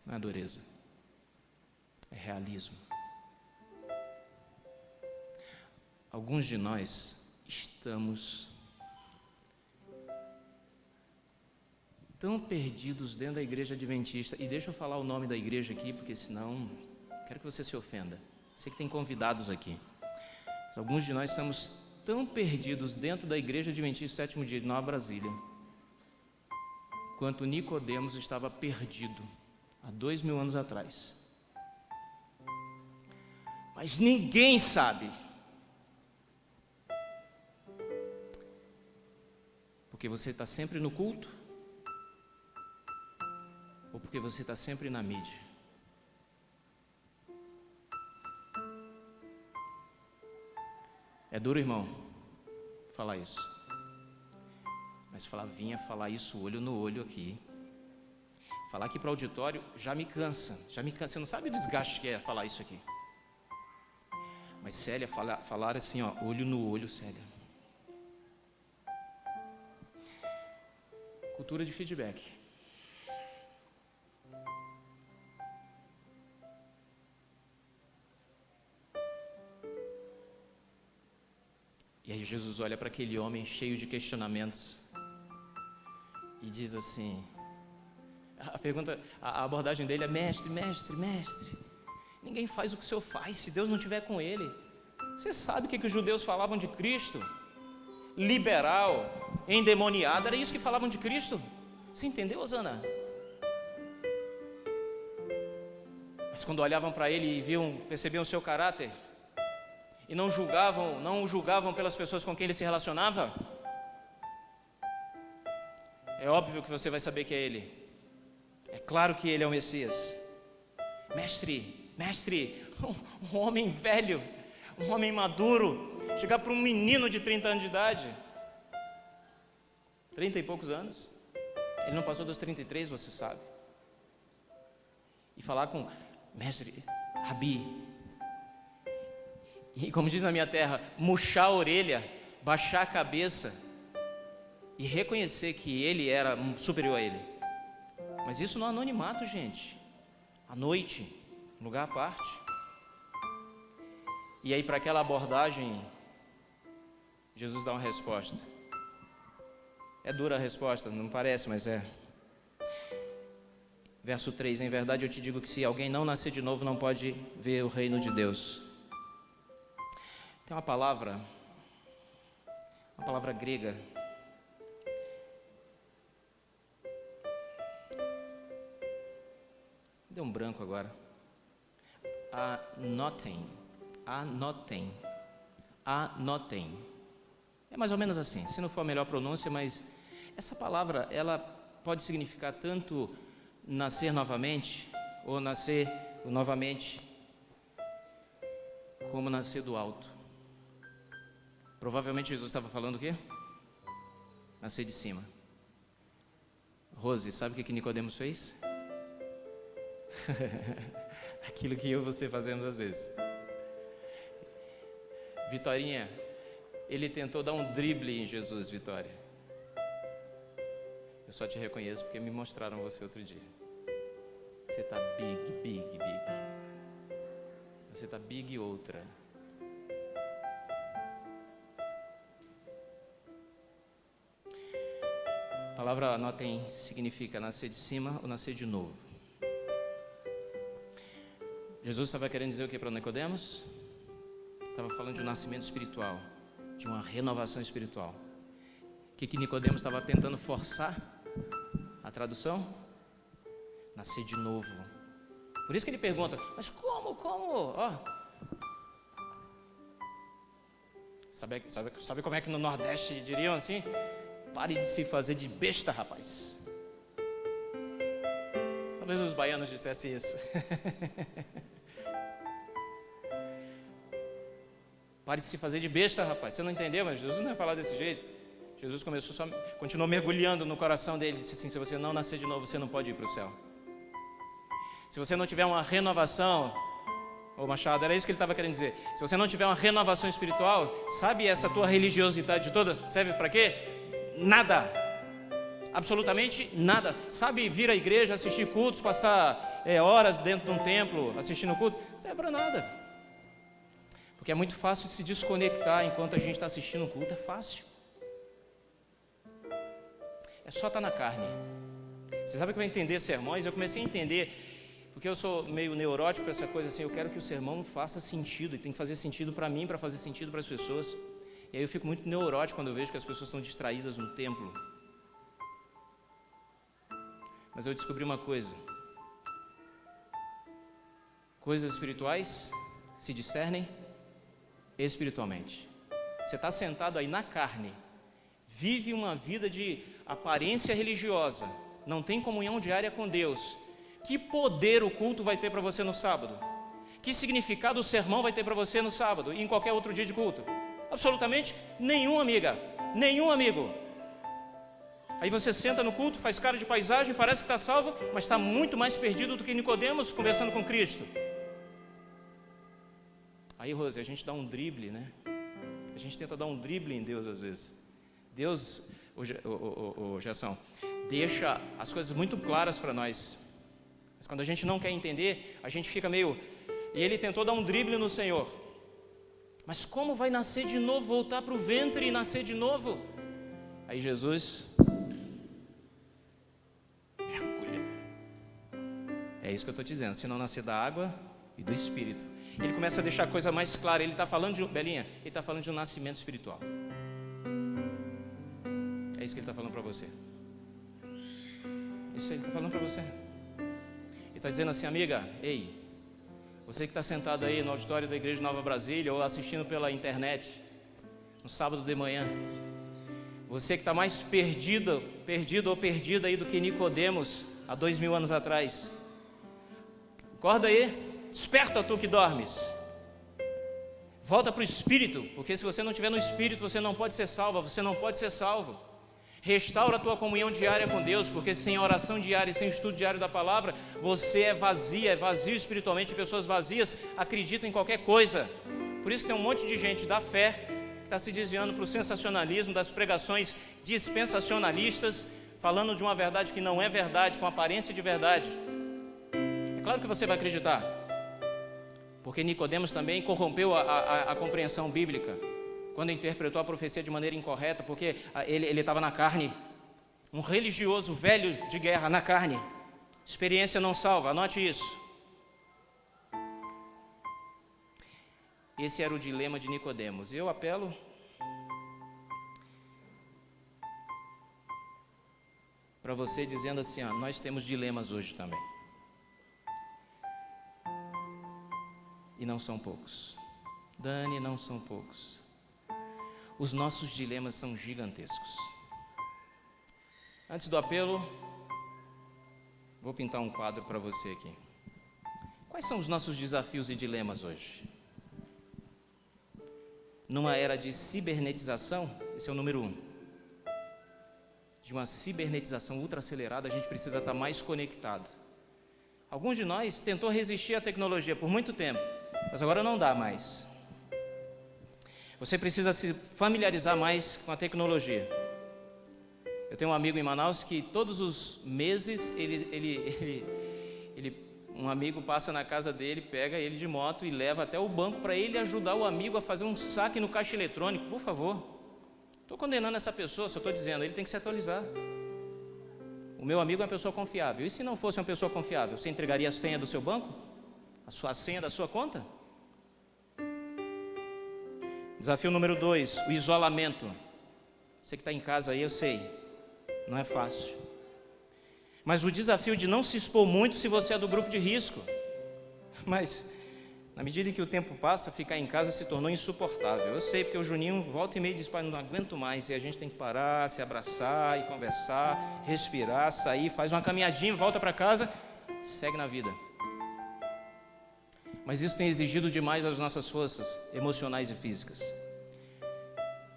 Não é dureza, é realismo. Alguns de nós estamos tão perdidos dentro da igreja adventista, e deixa eu falar o nome da igreja aqui, porque senão quero que você se ofenda. Sei que tem convidados aqui. Mas alguns de nós estamos tão perdidos dentro da igreja adventista sétimo dia de Nova Brasília, quanto Nicodemos estava perdido há 2000 anos atrás. Mas ninguém sabe. Porque você está sempre no culto? Ou porque você está sempre na mídia? É duro, irmão, falar isso. Mas Flavinha falar isso olho no olho aqui. Falar aqui para o auditório já me cansa. Você não sabe o desgaste que é falar isso aqui. Mas Célia, falar assim, ó, olho no olho, Célia. Cultura de feedback. E aí Jesus olha para aquele homem cheio de questionamentos e diz assim, a abordagem dele é: mestre, ninguém faz o que o Senhor faz se Deus não estiver com ele. Você sabe o que os judeus falavam de Cristo? Liberal, endemoniado, era isso que falavam de Cristo. Você entendeu, Osana? Mas quando olhavam para ele e percebiam o seu caráter, e não o julgavam pelas pessoas com quem ele se relacionava, é óbvio que você vai saber que é ele. É claro que ele é o Messias. Mestre, um homem velho, um homem maduro, chegar para um menino de 30 anos de idade, 30 e poucos anos, ele não passou dos 33, você sabe, e falar com mestre, Rabi, e como diz na minha terra, murchar a orelha, baixar a cabeça e reconhecer que ele era superior a ele. Mas isso no anonimato, gente, à noite, lugar à parte. E aí, para aquela abordagem, Jesus dá uma resposta. É dura a resposta, não parece, mas é. Verso 3: em verdade eu te digo que se alguém não nascer de novo, não pode ver o reino de Deus. Tem uma palavra grega, deu um branco agora. Anotem. É mais ou menos assim, se não for a melhor pronúncia, mas essa palavra, ela pode significar tanto nascer novamente, ou nascer novamente, como nascer do alto. Provavelmente Jesus estava falando o quê? Nascer de cima. Rose, sabe o que Nicodemos fez? Aquilo que eu e você fazemos às vezes. Vitorinha, ele tentou dar um drible em Jesus, Vitória. Eu só te reconheço porque me mostraram você outro dia. Você está big. Você está big outra. A palavra anotem significa nascer de cima ou nascer de novo. Jesus estava querendo dizer o que para Nicodemos? Estava falando de um nascimento espiritual, de uma renovação espiritual. O que Nicodemos estava tentando forçar? A tradução? Nascer de novo. Por isso que ele pergunta: mas como? Sabe como é que no Nordeste diriam assim? Pare de se fazer de besta, rapaz. Talvez os baianos dissessem isso. Pare de se fazer de besta, rapaz. Você não entendeu, mas Jesus não ia falar desse jeito. Jesus continuou mergulhando no coração dele. Disse assim: se você não nascer de novo, você não pode ir para o céu. Se você não tiver uma renovação, ô Machado, era isso que ele estava querendo dizer. Se você não tiver uma renovação espiritual, sabe essa tua religiosidade toda serve para quê? Nada. Absolutamente nada. Sabe vir à igreja, assistir cultos, passar horas dentro de um templo assistindo culto? Não serve para nada. Porque é muito fácil se desconectar enquanto a gente está assistindo um culto. É fácil. É só estar na carne. Você sabe que para entender sermões, eu comecei a entender... Porque eu sou meio neurótico com essa coisa assim, eu quero que o sermão faça sentido, e tem que fazer sentido para mim, para fazer sentido para as pessoas. E aí eu fico muito neurótico quando eu vejo que as pessoas estão distraídas no templo. Mas eu descobri uma coisa: coisas espirituais se discernem espiritualmente. Você está sentado aí na carne, vive uma vida de aparência religiosa, não tem comunhão diária com Deus. Que poder o culto vai ter para você no sábado? Que significado o sermão vai ter para você no sábado e em qualquer outro dia de culto? Absolutamente nenhum, amiga, nenhum amigo. Aí você senta no culto, faz cara de paisagem, parece que está salvo, mas está muito mais perdido do que Nicodemos conversando com Cristo. Aí, Rose, a gente dá um drible, né? A gente tenta dar um drible em Deus às vezes. Deus, Gerson, deixa as coisas muito claras para nós. Mas quando a gente não quer entender, a gente fica meio... E ele tentou dar um drible no Senhor. Mas como vai nascer de novo, voltar para o ventre e nascer de novo? Aí Jesus... mergulha. É isso que eu estou dizendo. Se não nascer da água e do Espírito. Ele começa a deixar a coisa mais clara. Ele está falando de... Belinha, ele está falando de um nascimento espiritual. É isso que ele está falando para você. Isso aí ele está falando para você. Ele está dizendo assim: amiga, ei, você que está sentado aí no auditório da Igreja Nova Brasília ou assistindo pela internet, no sábado de manhã, você que está mais perdido ou perdida aí do que Nicodemos há 2000 anos atrás, acorda aí, desperta tu que dormes, volta para o Espírito, porque se você não estiver no Espírito, você não pode ser salva, você não pode ser salvo. Restaura a tua comunhão diária com Deus, porque sem oração diária e sem estudo diário da palavra, você é vazio espiritualmente. Pessoas vazias acreditam em qualquer coisa. Por isso que tem um monte de gente da fé que está se desviando para o sensacionalismo, das pregações dispensacionalistas, falando de uma verdade que não é verdade, com aparência de verdade. É claro que você vai acreditar, porque Nicodemos também corrompeu a compreensão bíblica quando interpretou a profecia de maneira incorreta, porque ele estava na carne, um religioso velho de guerra na carne. Experiência não salva, anote isso. Esse era o dilema de Nicodemos. Eu apelo para você dizendo assim, nós temos dilemas hoje também. E não são poucos. Dani, não são poucos. Os nossos dilemas são gigantescos. Antes do apelo, vou pintar um quadro para você aqui. Quais são os nossos desafios e dilemas hoje? Numa era de cibernetização, esse é o número 1. De uma cibernetização ultra acelerada, a gente precisa estar mais conectado. Alguns de nós tentou resistir à tecnologia por muito tempo, mas agora não dá mais. Você precisa se familiarizar mais com a tecnologia. Eu tenho um amigo em Manaus que todos os meses um amigo passa na casa dele, pega ele de moto e leva até o banco para ele ajudar o amigo a fazer um saque no caixa eletrônico. Por favor, estou condenando essa pessoa, só estou dizendo, ele tem que se atualizar. O meu amigo é uma pessoa confiável. E se não fosse uma pessoa confiável, você entregaria a senha do seu banco? A senha da sua conta? Desafio número 2, o isolamento. Você que está em casa aí, eu sei, não é fácil. Mas o desafio de não se expor muito se você é do grupo de risco. Mas, na medida em que o tempo passa, ficar em casa se tornou insuportável. Eu sei, porque o Juninho volta e meia diz, pai, não aguento mais. E a gente tem que parar, se abraçar e conversar, respirar, sair, faz uma caminhadinha, volta para casa, segue na vida. mas isso tem exigido demais as nossas forças emocionais e físicas.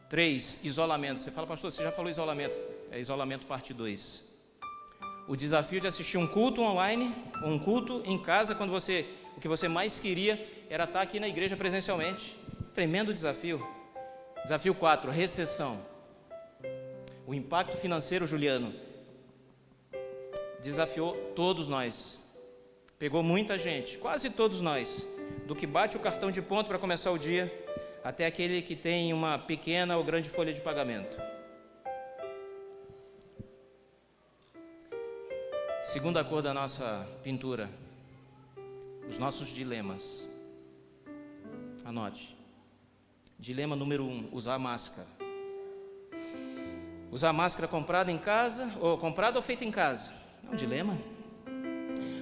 3, isolamento. Você fala, pastor, você já falou isolamento. É isolamento parte 2. O desafio de assistir um culto online, ou um culto em casa, quando o que você mais queria era estar aqui na igreja presencialmente. Tremendo desafio. Desafio 4, recessão. O impacto financeiro, Juliano, desafiou todos nós. Pegou muita gente, quase todos nós, do que bate o cartão de ponto para começar o dia, até aquele que tem uma pequena ou grande folha de pagamento. Segunda cor da nossa pintura, os nossos dilemas. Anote. Dilema número 1, usar máscara. Usar máscara comprada em casa, ou comprada ou feita em casa. É um dilema.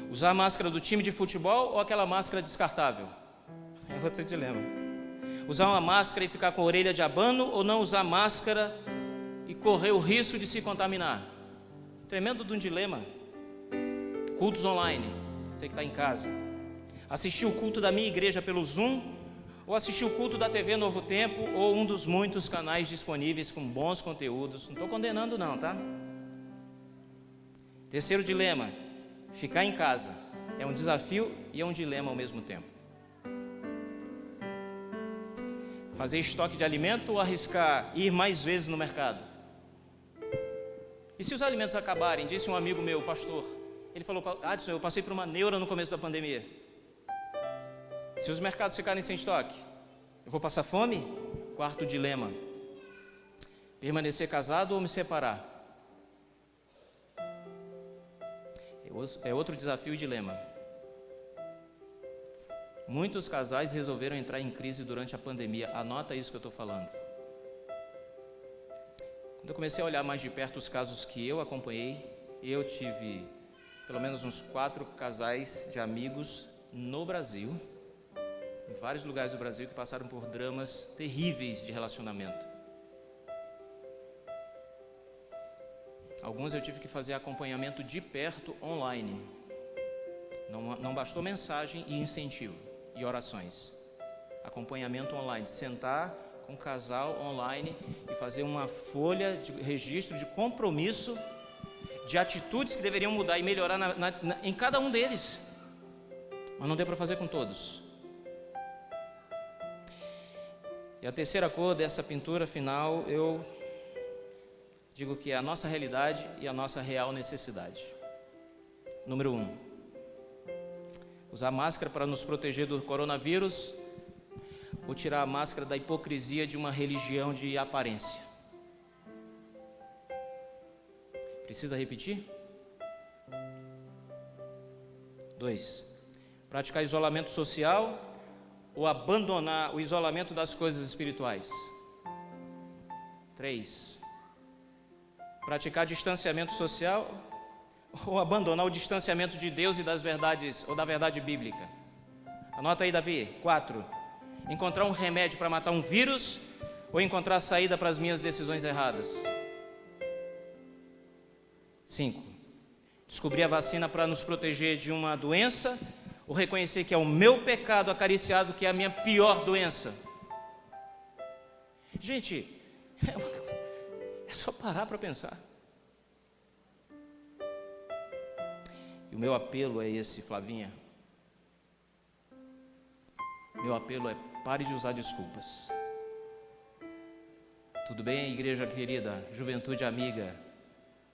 Usar a máscara do time de futebol ou aquela máscara descartável? É outro dilema. Usar uma máscara e ficar com a orelha de abano ou não usar máscara e correr o risco de se contaminar? Tremendo de um dilema. Cultos online, você que está em casa. Assistir o culto da minha igreja pelo Zoom ou assistir o culto da TV Novo Tempo ou um dos muitos canais disponíveis com bons conteúdos. Não estou condenando não, tá? Terceiro dilema, ficar em casa. É um desafio e é um dilema ao mesmo tempo. Fazer estoque de alimento ou arriscar ir mais vezes no mercado? E se os alimentos acabarem? Disse um amigo meu, pastor. Ele falou, Adson, eu passei por uma neura no começo da pandemia. Se os mercados ficarem sem estoque, eu vou passar fome? Quarto dilema. Permanecer casado ou me separar? É outro desafio e dilema. Muitos casais resolveram entrar em crise durante a pandemia. Anota isso que eu estou falando. Quando eu comecei a olhar mais de perto os casos que eu acompanhei, eu tive pelo menos uns 4 casais de amigos no Brasil, em vários lugares do Brasil, que passaram por dramas terríveis de relacionamento. Alguns eu tive que fazer acompanhamento de perto online. Não bastou mensagem e incentivo e orações. Acompanhamento online, sentar com um casal online e fazer uma folha de registro de compromisso de atitudes que deveriam mudar e melhorar em cada um deles. Mas não deu para fazer com todos. E a terceira cor dessa pintura final, eu digo que é a nossa realidade e a nossa real necessidade. Número 1. Usar máscara para nos proteger do coronavírus ou tirar a máscara da hipocrisia de uma religião de aparência? Precisa repetir? 2. Praticar isolamento social ou abandonar o isolamento das coisas espirituais? 3. Praticar distanciamento social ou abandonar o distanciamento de Deus e das verdades, ou da verdade bíblica? Anota aí, Davi. 4. Encontrar um remédio para matar um vírus ou encontrar saída para as minhas decisões erradas? 5. Descobrir a vacina para nos proteger de uma doença ou reconhecer que é o meu pecado acariciado que é a minha pior doença? Gente, é só parar para pensar. E o meu apelo é esse, Flavinha. Meu apelo é: pare de usar desculpas. Tudo bem, igreja querida, juventude amiga,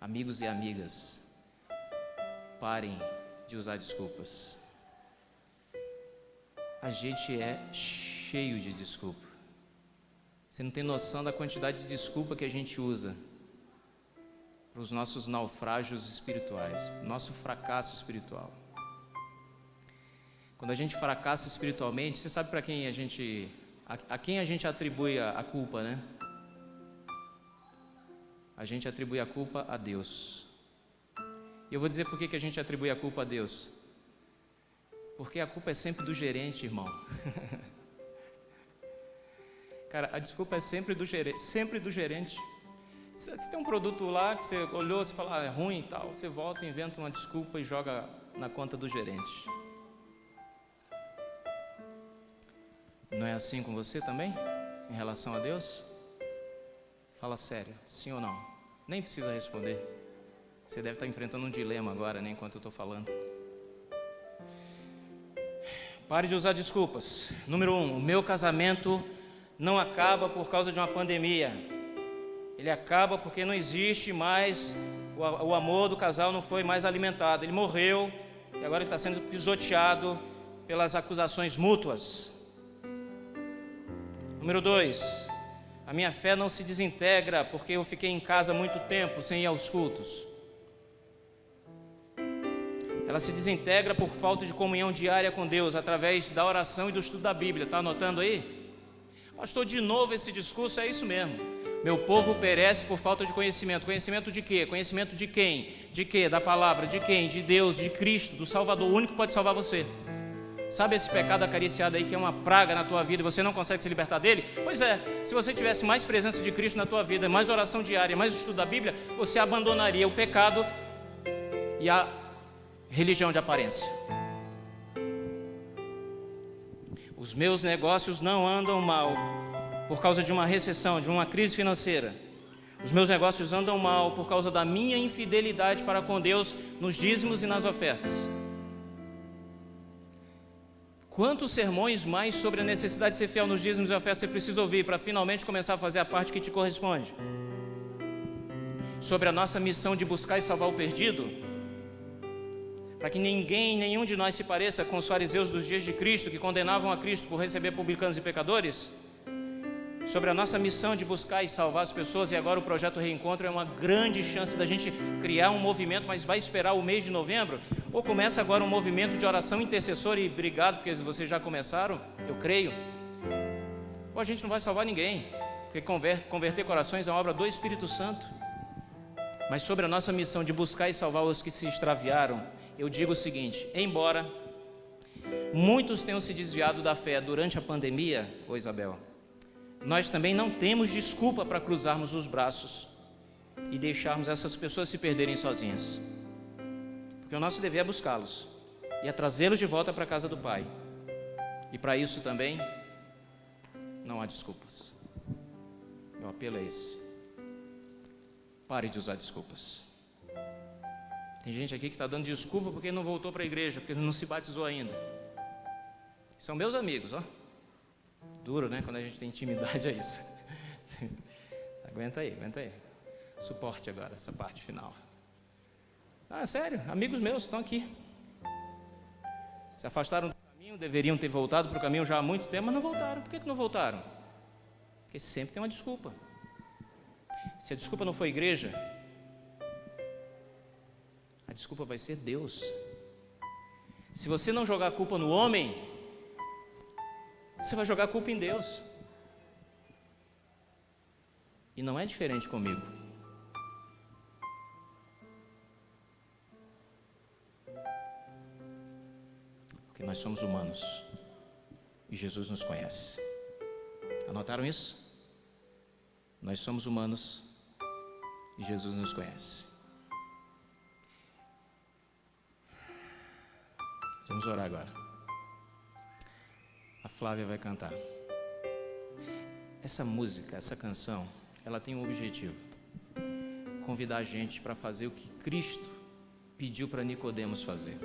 amigos e amigas, parem de usar desculpas. A gente é cheio de desculpa. Você não tem noção da quantidade de desculpa que a gente usa para os nossos naufrágios espirituais, nosso fracasso espiritual. Quando a gente fracassa espiritualmente, você sabe para quem a quem a gente atribui a culpa, né? A gente atribui a culpa a Deus. E eu vou dizer por que a gente atribui a culpa a Deus. Porque a culpa é sempre do gerente, irmão. Cara, a desculpa é sempre do gerente. Você tem um produto lá que você olhou, você fala, é ruim e tal, você volta, inventa uma desculpa e joga na conta do gerente. Não é assim com você também? Em relação a Deus? Fala sério, sim ou não? Nem precisa responder. Você deve estar enfrentando um dilema agora, né, enquanto eu estou falando. Pare de usar desculpas. Número 1, o meu casamento não acaba por causa de uma pandemia. Ele acaba porque não existe mais, o amor do casal não foi mais alimentado. Ele morreu e agora ele está sendo pisoteado pelas acusações mútuas. Número 2, a minha fé não se desintegra porque eu fiquei em casa muito tempo sem ir aos cultos. Ela se desintegra por falta de comunhão diária com Deus, através da oração e do estudo da Bíblia. Está anotando aí? Pastor, de novo esse discurso, é isso mesmo. Meu povo perece por falta de conhecimento. Conhecimento de quê? Conhecimento de quem? De quê? Da palavra. De quem? De Deus, de Cristo, do Salvador, o único que pode salvar você. Sabe esse pecado acariciado aí que é uma praga na tua vida e você não consegue se libertar dele? Pois é, se você tivesse mais presença de Cristo na tua vida, mais oração diária, mais estudo da Bíblia, você abandonaria o pecado e a religião de aparência. Os meus negócios não andam mal por causa de uma recessão, de uma crise financeira. Os meus negócios andam mal por causa da minha infidelidade para com Deus nos dízimos e nas ofertas. Quantos sermões mais sobre a necessidade de ser fiel nos dízimos e ofertas você precisa ouvir para finalmente começar a fazer a parte que te corresponde? Sobre a nossa missão de buscar e salvar o perdido? Para que nenhum de nós se pareça com os fariseus dos dias de Cristo, que condenavam a Cristo por receber publicanos e pecadores? Sobre a nossa missão de buscar e salvar as pessoas, e agora o Projeto Reencontro é uma grande chance da gente criar um movimento, mas vai esperar o mês de novembro? Ou começa agora um movimento de oração intercessora, e obrigado porque vocês já começaram, eu creio. Ou a gente não vai salvar ninguém, porque converter corações é uma obra do Espírito Santo. Mas sobre a nossa missão de buscar e salvar os que se extraviaram, eu digo o seguinte: embora muitos tenham se desviado da fé durante a pandemia, ô Isabel, nós também não temos desculpa para cruzarmos os braços e deixarmos essas pessoas se perderem sozinhas. Porque o nosso dever é buscá-los e é trazê-los de volta para a casa do Pai. E para isso também não há desculpas. Meu apelo é esse: pare de usar desculpas. Tem gente aqui que está dando desculpa porque não voltou para a igreja, porque não se batizou ainda. São meus amigos, ó. Duro, né? Quando a gente tem intimidade, é isso. Aguenta aí. Suporte agora, essa parte final. Ah, sério, amigos meus estão aqui. Se afastaram do caminho, deveriam ter voltado para o caminho já há muito tempo, mas não voltaram. Por que não voltaram? Porque sempre tem uma desculpa. Se a desculpa não for igreja, a desculpa vai ser Deus. Se você não jogar a culpa no homem, você vai jogar a culpa em Deus. E não é diferente comigo. Porque nós somos humanos e Jesus nos conhece. Anotaram isso? Nós somos humanos e Jesus nos conhece. Vamos orar agora. A Flávia vai cantar. Essa música, essa canção, ela tem um objetivo: convidar a gente para fazer o que Cristo pediu para Nicodemos fazer.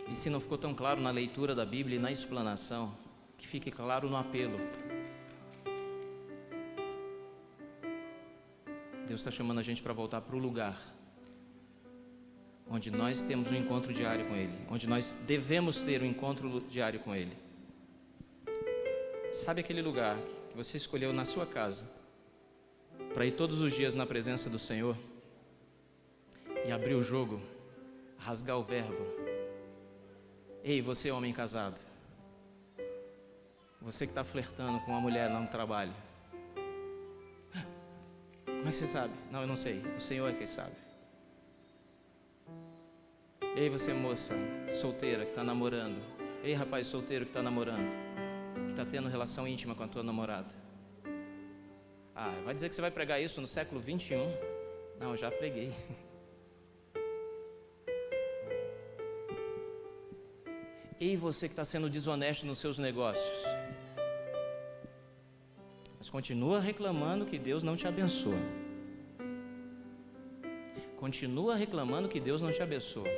E se não ficou tão claro na leitura da Bíblia e na explanação, que fique claro no apelo. Deus está chamando a gente para voltar para o lugar onde nós temos um encontro diário com Ele, onde nós devemos ter um encontro diário com Ele. Sabe aquele lugar que você escolheu na sua casa, para ir todos os dias na presença do Senhor, e abrir o jogo, rasgar o verbo? Ei, você homem casado, você que está flertando com uma mulher lá no trabalho, como é que você sabe? Não, eu não sei, o Senhor é quem sabe. Ei, você moça solteira que está namorando. Ei, rapaz solteiro que está namorando, que está tendo relação íntima com a tua namorada. Ah, vai dizer que você vai pregar isso no século 21? Não, eu já preguei. Ei, você que está sendo desonesto nos seus negócios, mas continua reclamando que Deus não te abençoa. Continua reclamando que Deus não te abençoa.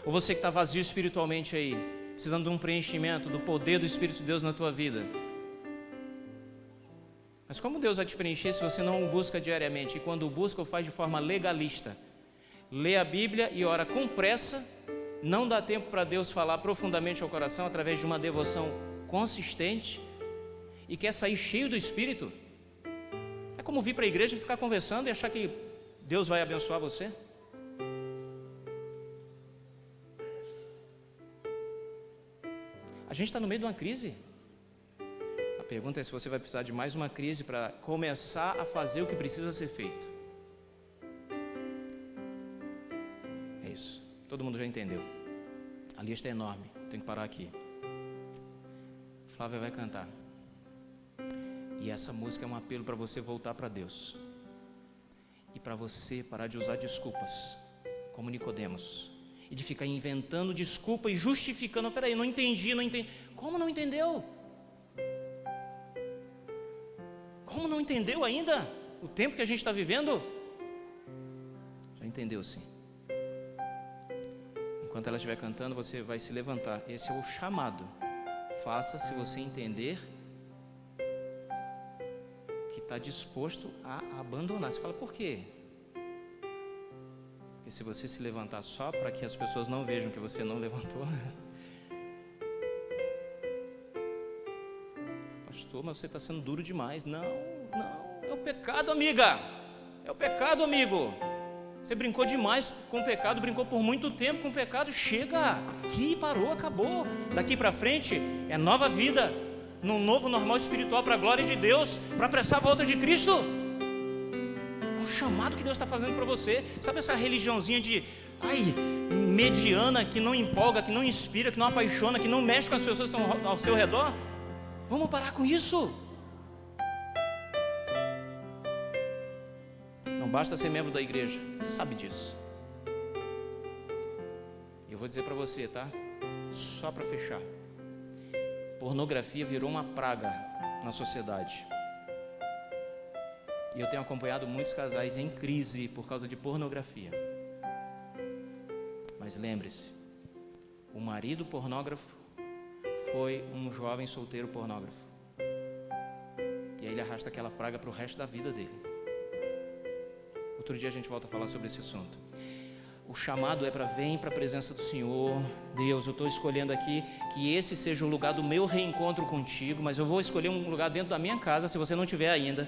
Ou você que está vazio espiritualmente aí, precisando de um preenchimento do poder do Espírito de Deus na tua vida. Mas como Deus vai te preencher se você não o busca diariamente? E quando o busca, o faz de forma legalista. Lê a Bíblia e ora com pressa. Não dá tempo para Deus falar profundamente ao coração através de uma devoção consistente. E quer sair cheio do Espírito. É como vir para a igreja e ficar conversando e achar que Deus vai abençoar você. A gente está no meio de uma crise. A pergunta é se você vai precisar de mais uma crise para começar a fazer o que precisa ser feito. É isso. Todo mundo já entendeu. A lista é enorme. Tem que parar aqui. Flávia vai cantar. E essa música é um apelo para você voltar para Deus. E para você parar de usar desculpas, como Nicodemos. E de ficar inventando desculpa e justificando. Peraí, não entendi. Como não entendeu? Como não entendeu ainda o tempo que a gente está vivendo? Já entendeu sim. Enquanto ela estiver cantando, você vai se levantar. Esse é o chamado. Faça se você entender que está disposto a abandonar. Você fala, por quê? Porque se você se levantar só para que as pessoas não vejam que você não levantou... Pastor, mas você está sendo duro demais. Não, é o pecado, amiga. É o pecado, amigo. Você brincou demais com o pecado, brincou por muito tempo com o pecado. Chega, aqui parou, acabou. Daqui para frente é nova vida, num novo normal espiritual para a glória de Deus, para apressar a volta de Cristo. É um chamado que Deus está fazendo para você. Sabe essa religiãozinha de mediana, que não empolga, que não inspira, que não apaixona, que não mexe com as pessoas que estão ao seu redor? Vamos parar com isso. Não basta ser membro da igreja, você sabe disso. Eu vou dizer para você, tá? Só para fechar. Pornografia virou uma praga na sociedade. E eu tenho acompanhado muitos casais em crise por causa de pornografia. Mas lembre-se, o marido pornógrafo foi um jovem solteiro pornógrafo. E aí ele arrasta aquela praga para o resto da vida dele. Outro dia a gente volta a falar sobre esse assunto. O chamado é para vir para a presença do Senhor. Deus, eu estou escolhendo aqui que esse seja o lugar do meu reencontro contigo, mas eu vou escolher um lugar dentro da minha casa, se você não tiver ainda,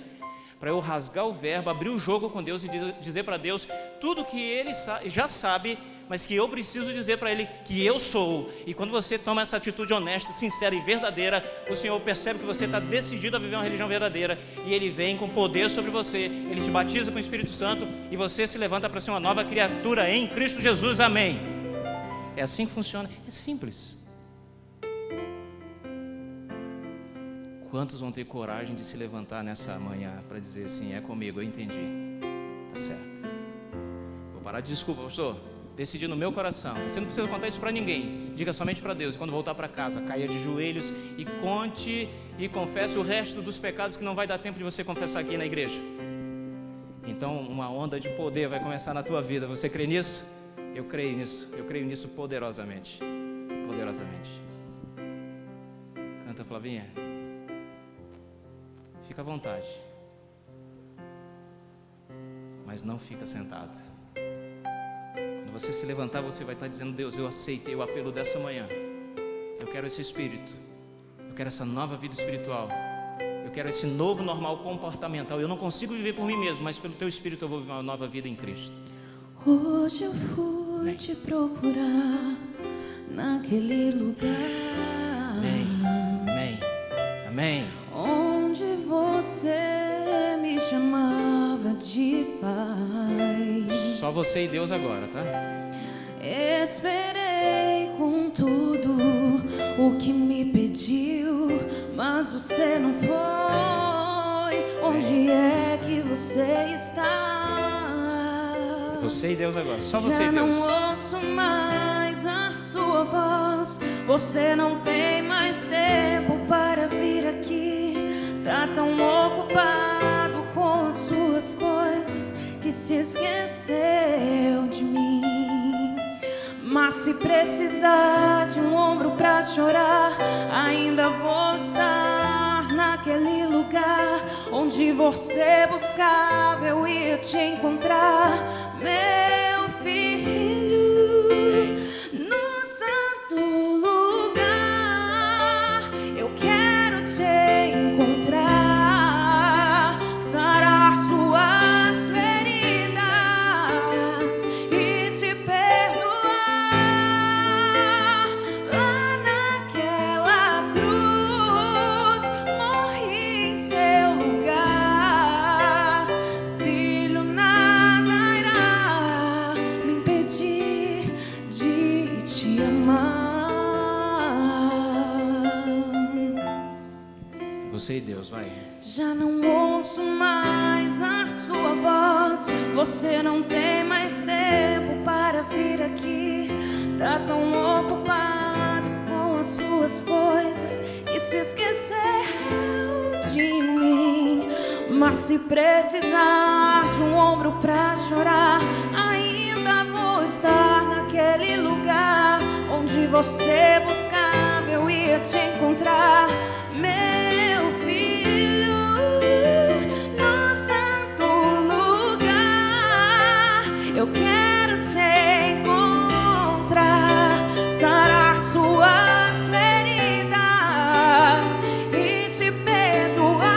para eu rasgar o verbo, abrir o jogo com Deus e dizer para Deus tudo que Ele já sabe, mas que eu preciso dizer para Ele que eu sou. E quando você toma essa atitude honesta, sincera e verdadeira, o Senhor percebe que você está decidido a viver uma religião verdadeira, e Ele vem com poder sobre você, Ele te batiza com o Espírito Santo, e você se levanta para ser uma nova criatura em Cristo Jesus, amém. É assim que funciona, é simples. Quantos vão ter coragem de se levantar nessa manhã para dizer assim, é comigo, eu entendi, tá certo. Vou parar de desculpa, pastor. Decidi no meu coração. Você não precisa contar isso para ninguém. Diga somente para Deus. E quando voltar para casa, caia de joelhos e conte e confesse o resto dos pecados que não vai dar tempo de você confessar aqui na igreja. Então uma onda de poder vai começar na tua vida. Você crê nisso? Eu creio nisso. Eu creio nisso poderosamente. Poderosamente. Canta, Flavinha. Fica à vontade. Mas não fica sentado. Quando você se levantar, você vai estar dizendo, Deus, eu aceitei o apelo dessa manhã. Eu quero esse espírito. Eu quero essa nova vida espiritual. Eu quero esse novo normal comportamental. Eu não consigo viver por mim mesmo, mas pelo teu espírito eu vou viver uma nova vida em Cristo. Hoje eu fui te procurar naquele lugar. Amém. Amém. Amém. Onde você me chamava de pai. Só você e Deus agora, tá? Esperei com tudo o que me pediu, mas você não foi. Onde é que você está? Você e Deus agora, só você Já e Deus. não ouço mais a sua voz. Você não tem mais tempo para vir aqui. Tá tão ocupado com as suas coisas que se esqueceu de mim. Mas se precisar de um ombro pra chorar, ainda vou estar naquele lugar onde você buscava, eu ia te encontrar, meu filho, no santo lugar. Eu quero te encontrar, sarar suas feridas e te perdoar. Lá naquela cruz morri em seu lugar. Filho, nada irá me impedir de te amar. Você e Deus, vai. Já não ouço mais a sua voz. Você não tem mais tempo para vir aqui. Tá tão ocupado com as suas coisas e se esqueceu de mim. Mas se precisar de um ombro pra chorar, ainda vou estar naquele lugar onde você buscava, eu ia te encontrar, meu filho, no santo lugar. Eu quero te encontrar, sarar suas feridas e te perdoar.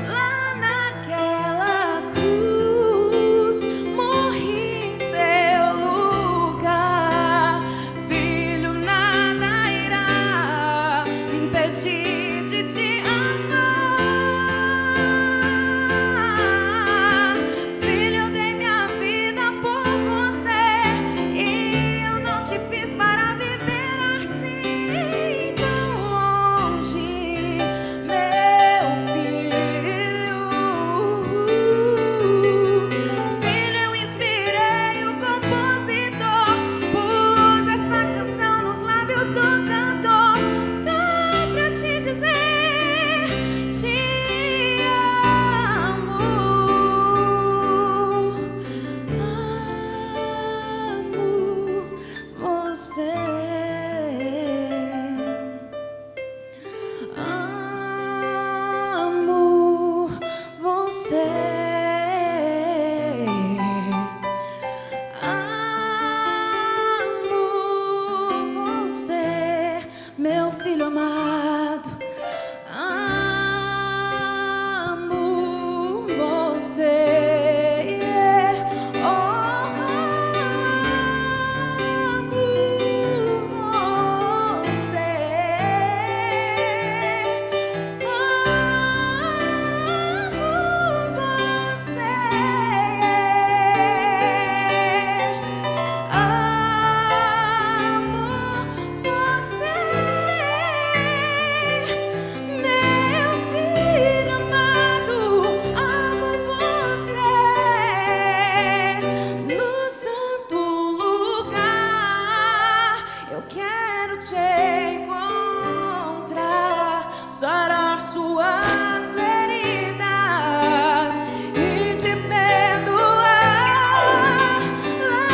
Lá naquela cruz morri em seu lugar. Filho, nada irá me impedir de te amar. Filho, eu dei minha vida por você e eu não te fiz para viver assim tão longe, meu filho. Filho, eu inspirei o compositor, pus essa canção nos lábios do cantor, só pra te dizer, te amo, amo você, amo você, amo você, meu filho amado, amo você, oh, amo você, meu filho amado, amo você, no santo lugar. Eu quero te encontrar, sarar suas feridas e te perdoar. Lá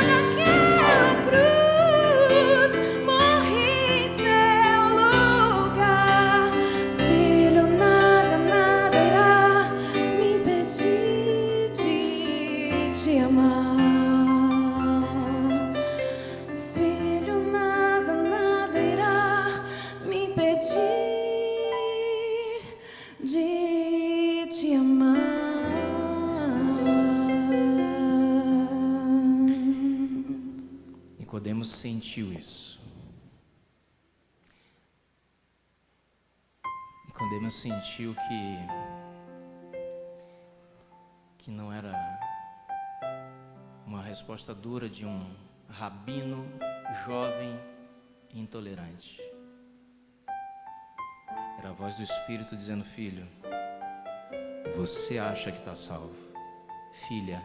naquela cruz morri em seu lugar. Filho, nada, nada irá me impedir de te amar. Filho, nada, nada irá me impedir de te amar. Nicodemos sentiu isso. Nicodemos sentiu que não era uma resposta dura de um rabino jovem e intolerante. Era a voz do Espírito dizendo: filho, você acha que está salvo, filha,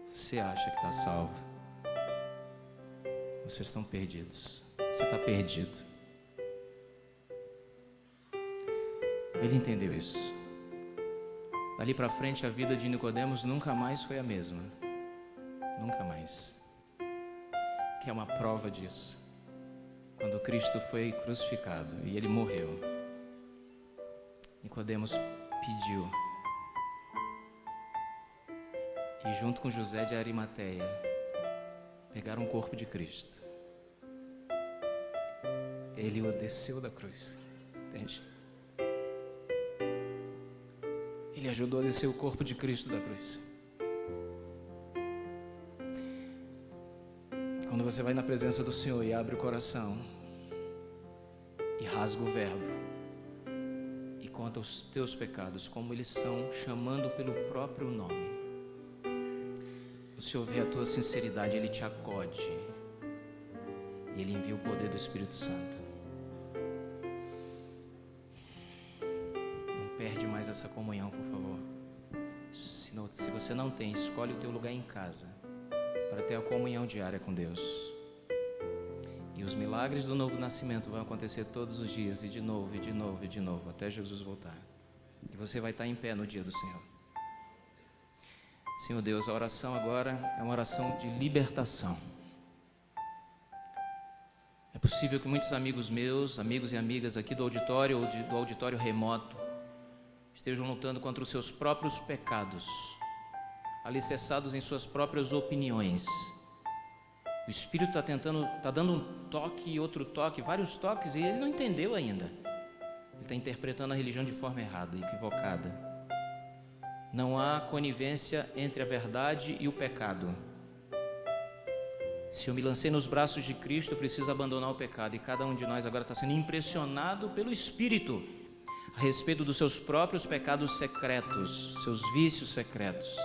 você acha que está salvo? Vocês estão perdidos. Você está perdido. Ele entendeu isso. Dali para frente, a vida de Nicodemos nunca mais foi a mesma. Nunca mais. Que é uma prova disso. Quando Cristo foi crucificado e ele morreu, Nicodemos pediu. E junto com José de Arimateia, pegaram o corpo de Cristo. Ele o desceu da cruz. Entende? Ele ajudou a descer o corpo de Cristo da cruz. Quando você vai na presença do Senhor e abre o coração e rasga o verbo e conta os teus pecados como eles são, chamando pelo próprio nome, o Senhor vê a tua sinceridade, Ele te acode e Ele envia o poder do Espírito Santo. Não perde mais essa comunhão, por favor. Se você não tem, escolhe o teu lugar em casa para ter a comunhão diária com Deus. E os milagres do novo nascimento vão acontecer todos os dias, e de novo, e de novo, e de novo, até Jesus voltar. E você vai estar em pé no dia do Senhor. Senhor Deus, a oração agora é uma oração de libertação. É possível que muitos amigos meus, amigos e amigas aqui do auditório ou do auditório remoto, estejam lutando contra os seus próprios pecados, alicerçados em suas próprias opiniões. O Espírito está dando um toque e outro toque, vários toques, e ele não entendeu ainda. Ele está interpretando a religião de forma errada, equivocada. Não há conivência entre a verdade e o pecado. Se eu me lancei nos braços de Cristo, eu preciso abandonar o pecado. E cada um de nós agora está sendo impressionado pelo Espírito a respeito dos seus próprios pecados secretos, seus vícios secretos,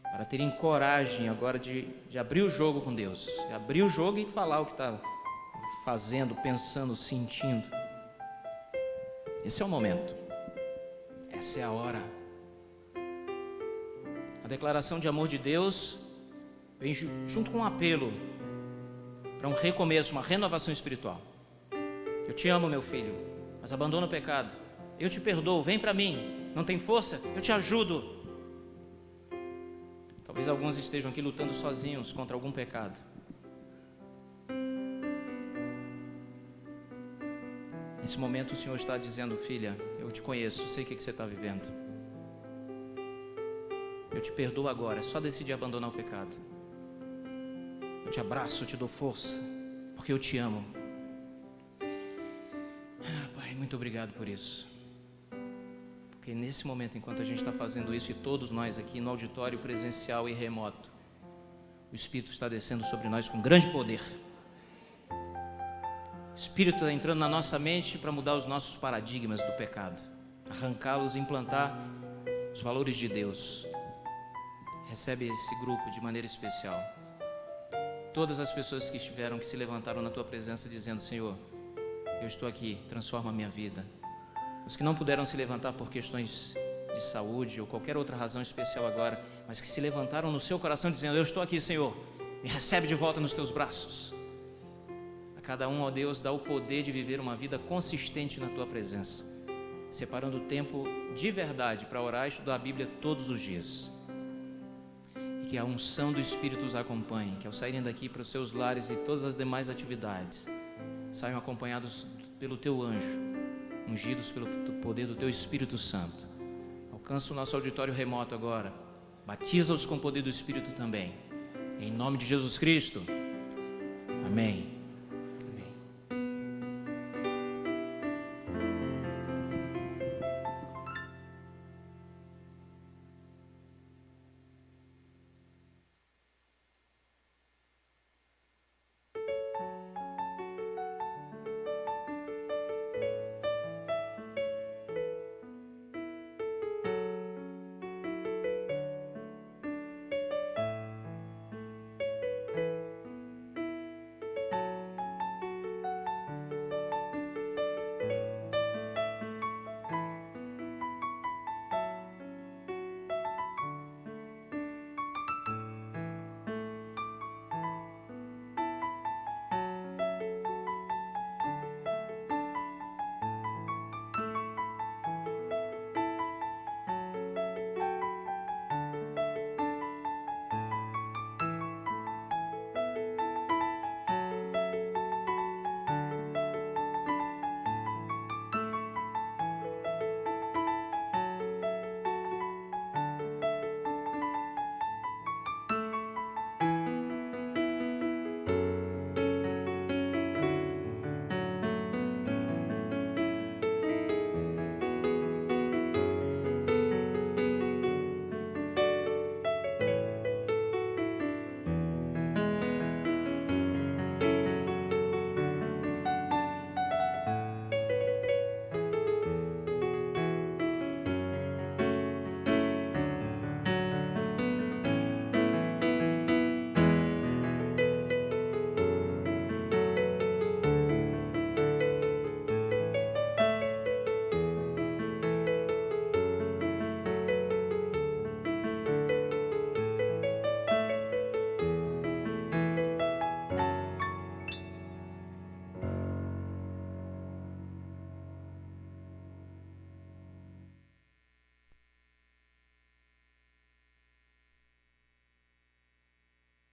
para terem coragem agora de abrir o jogo com Deus, de abrir o jogo e falar o que está fazendo, pensando, sentindo. Esse é o momento, essa é a hora. A declaração de amor de Deus vem junto com um apelo para um recomeço, uma renovação espiritual. Eu te amo, meu filho, mas abandona o pecado. Eu te perdoo, vem para mim. Não tem força? Eu te ajudo. Talvez alguns estejam aqui lutando sozinhos contra algum pecado. Nesse momento o Senhor está dizendo: filha, eu te conheço, sei o que você está vivendo. Eu te perdoo agora, é só decidir abandonar o pecado. Eu te abraço, eu te dou força, porque eu te amo. Pai, muito obrigado por isso. Porque nesse momento, enquanto a gente está fazendo isso, e todos nós aqui no auditório presencial e remoto, o Espírito está descendo sobre nós com grande poder. O Espírito está entrando na nossa mente para mudar os nossos paradigmas do pecado, arrancá-los e implantar os valores de Deus. Recebe esse grupo de maneira especial. Todas as pessoas que se levantaram na tua presença dizendo: Senhor, eu estou aqui, transforma a minha vida. Os que não puderam se levantar por questões de saúde ou qualquer outra razão especial agora, mas que se levantaram no seu coração dizendo: eu estou aqui, Senhor, me recebe de volta nos teus braços. A cada um, ó Deus, dá o poder de viver uma vida consistente na tua presença, separando tempo de verdade para orar e estudar a Bíblia todos os dias. Que a unção do Espírito os acompanhe, que ao saírem daqui para os seus lares e todas as demais atividades, saiam acompanhados pelo teu anjo, ungidos pelo poder do teu Espírito Santo. Alcança o nosso auditório remoto agora, batiza-os com o poder do Espírito também, em nome de Jesus Cristo, amém.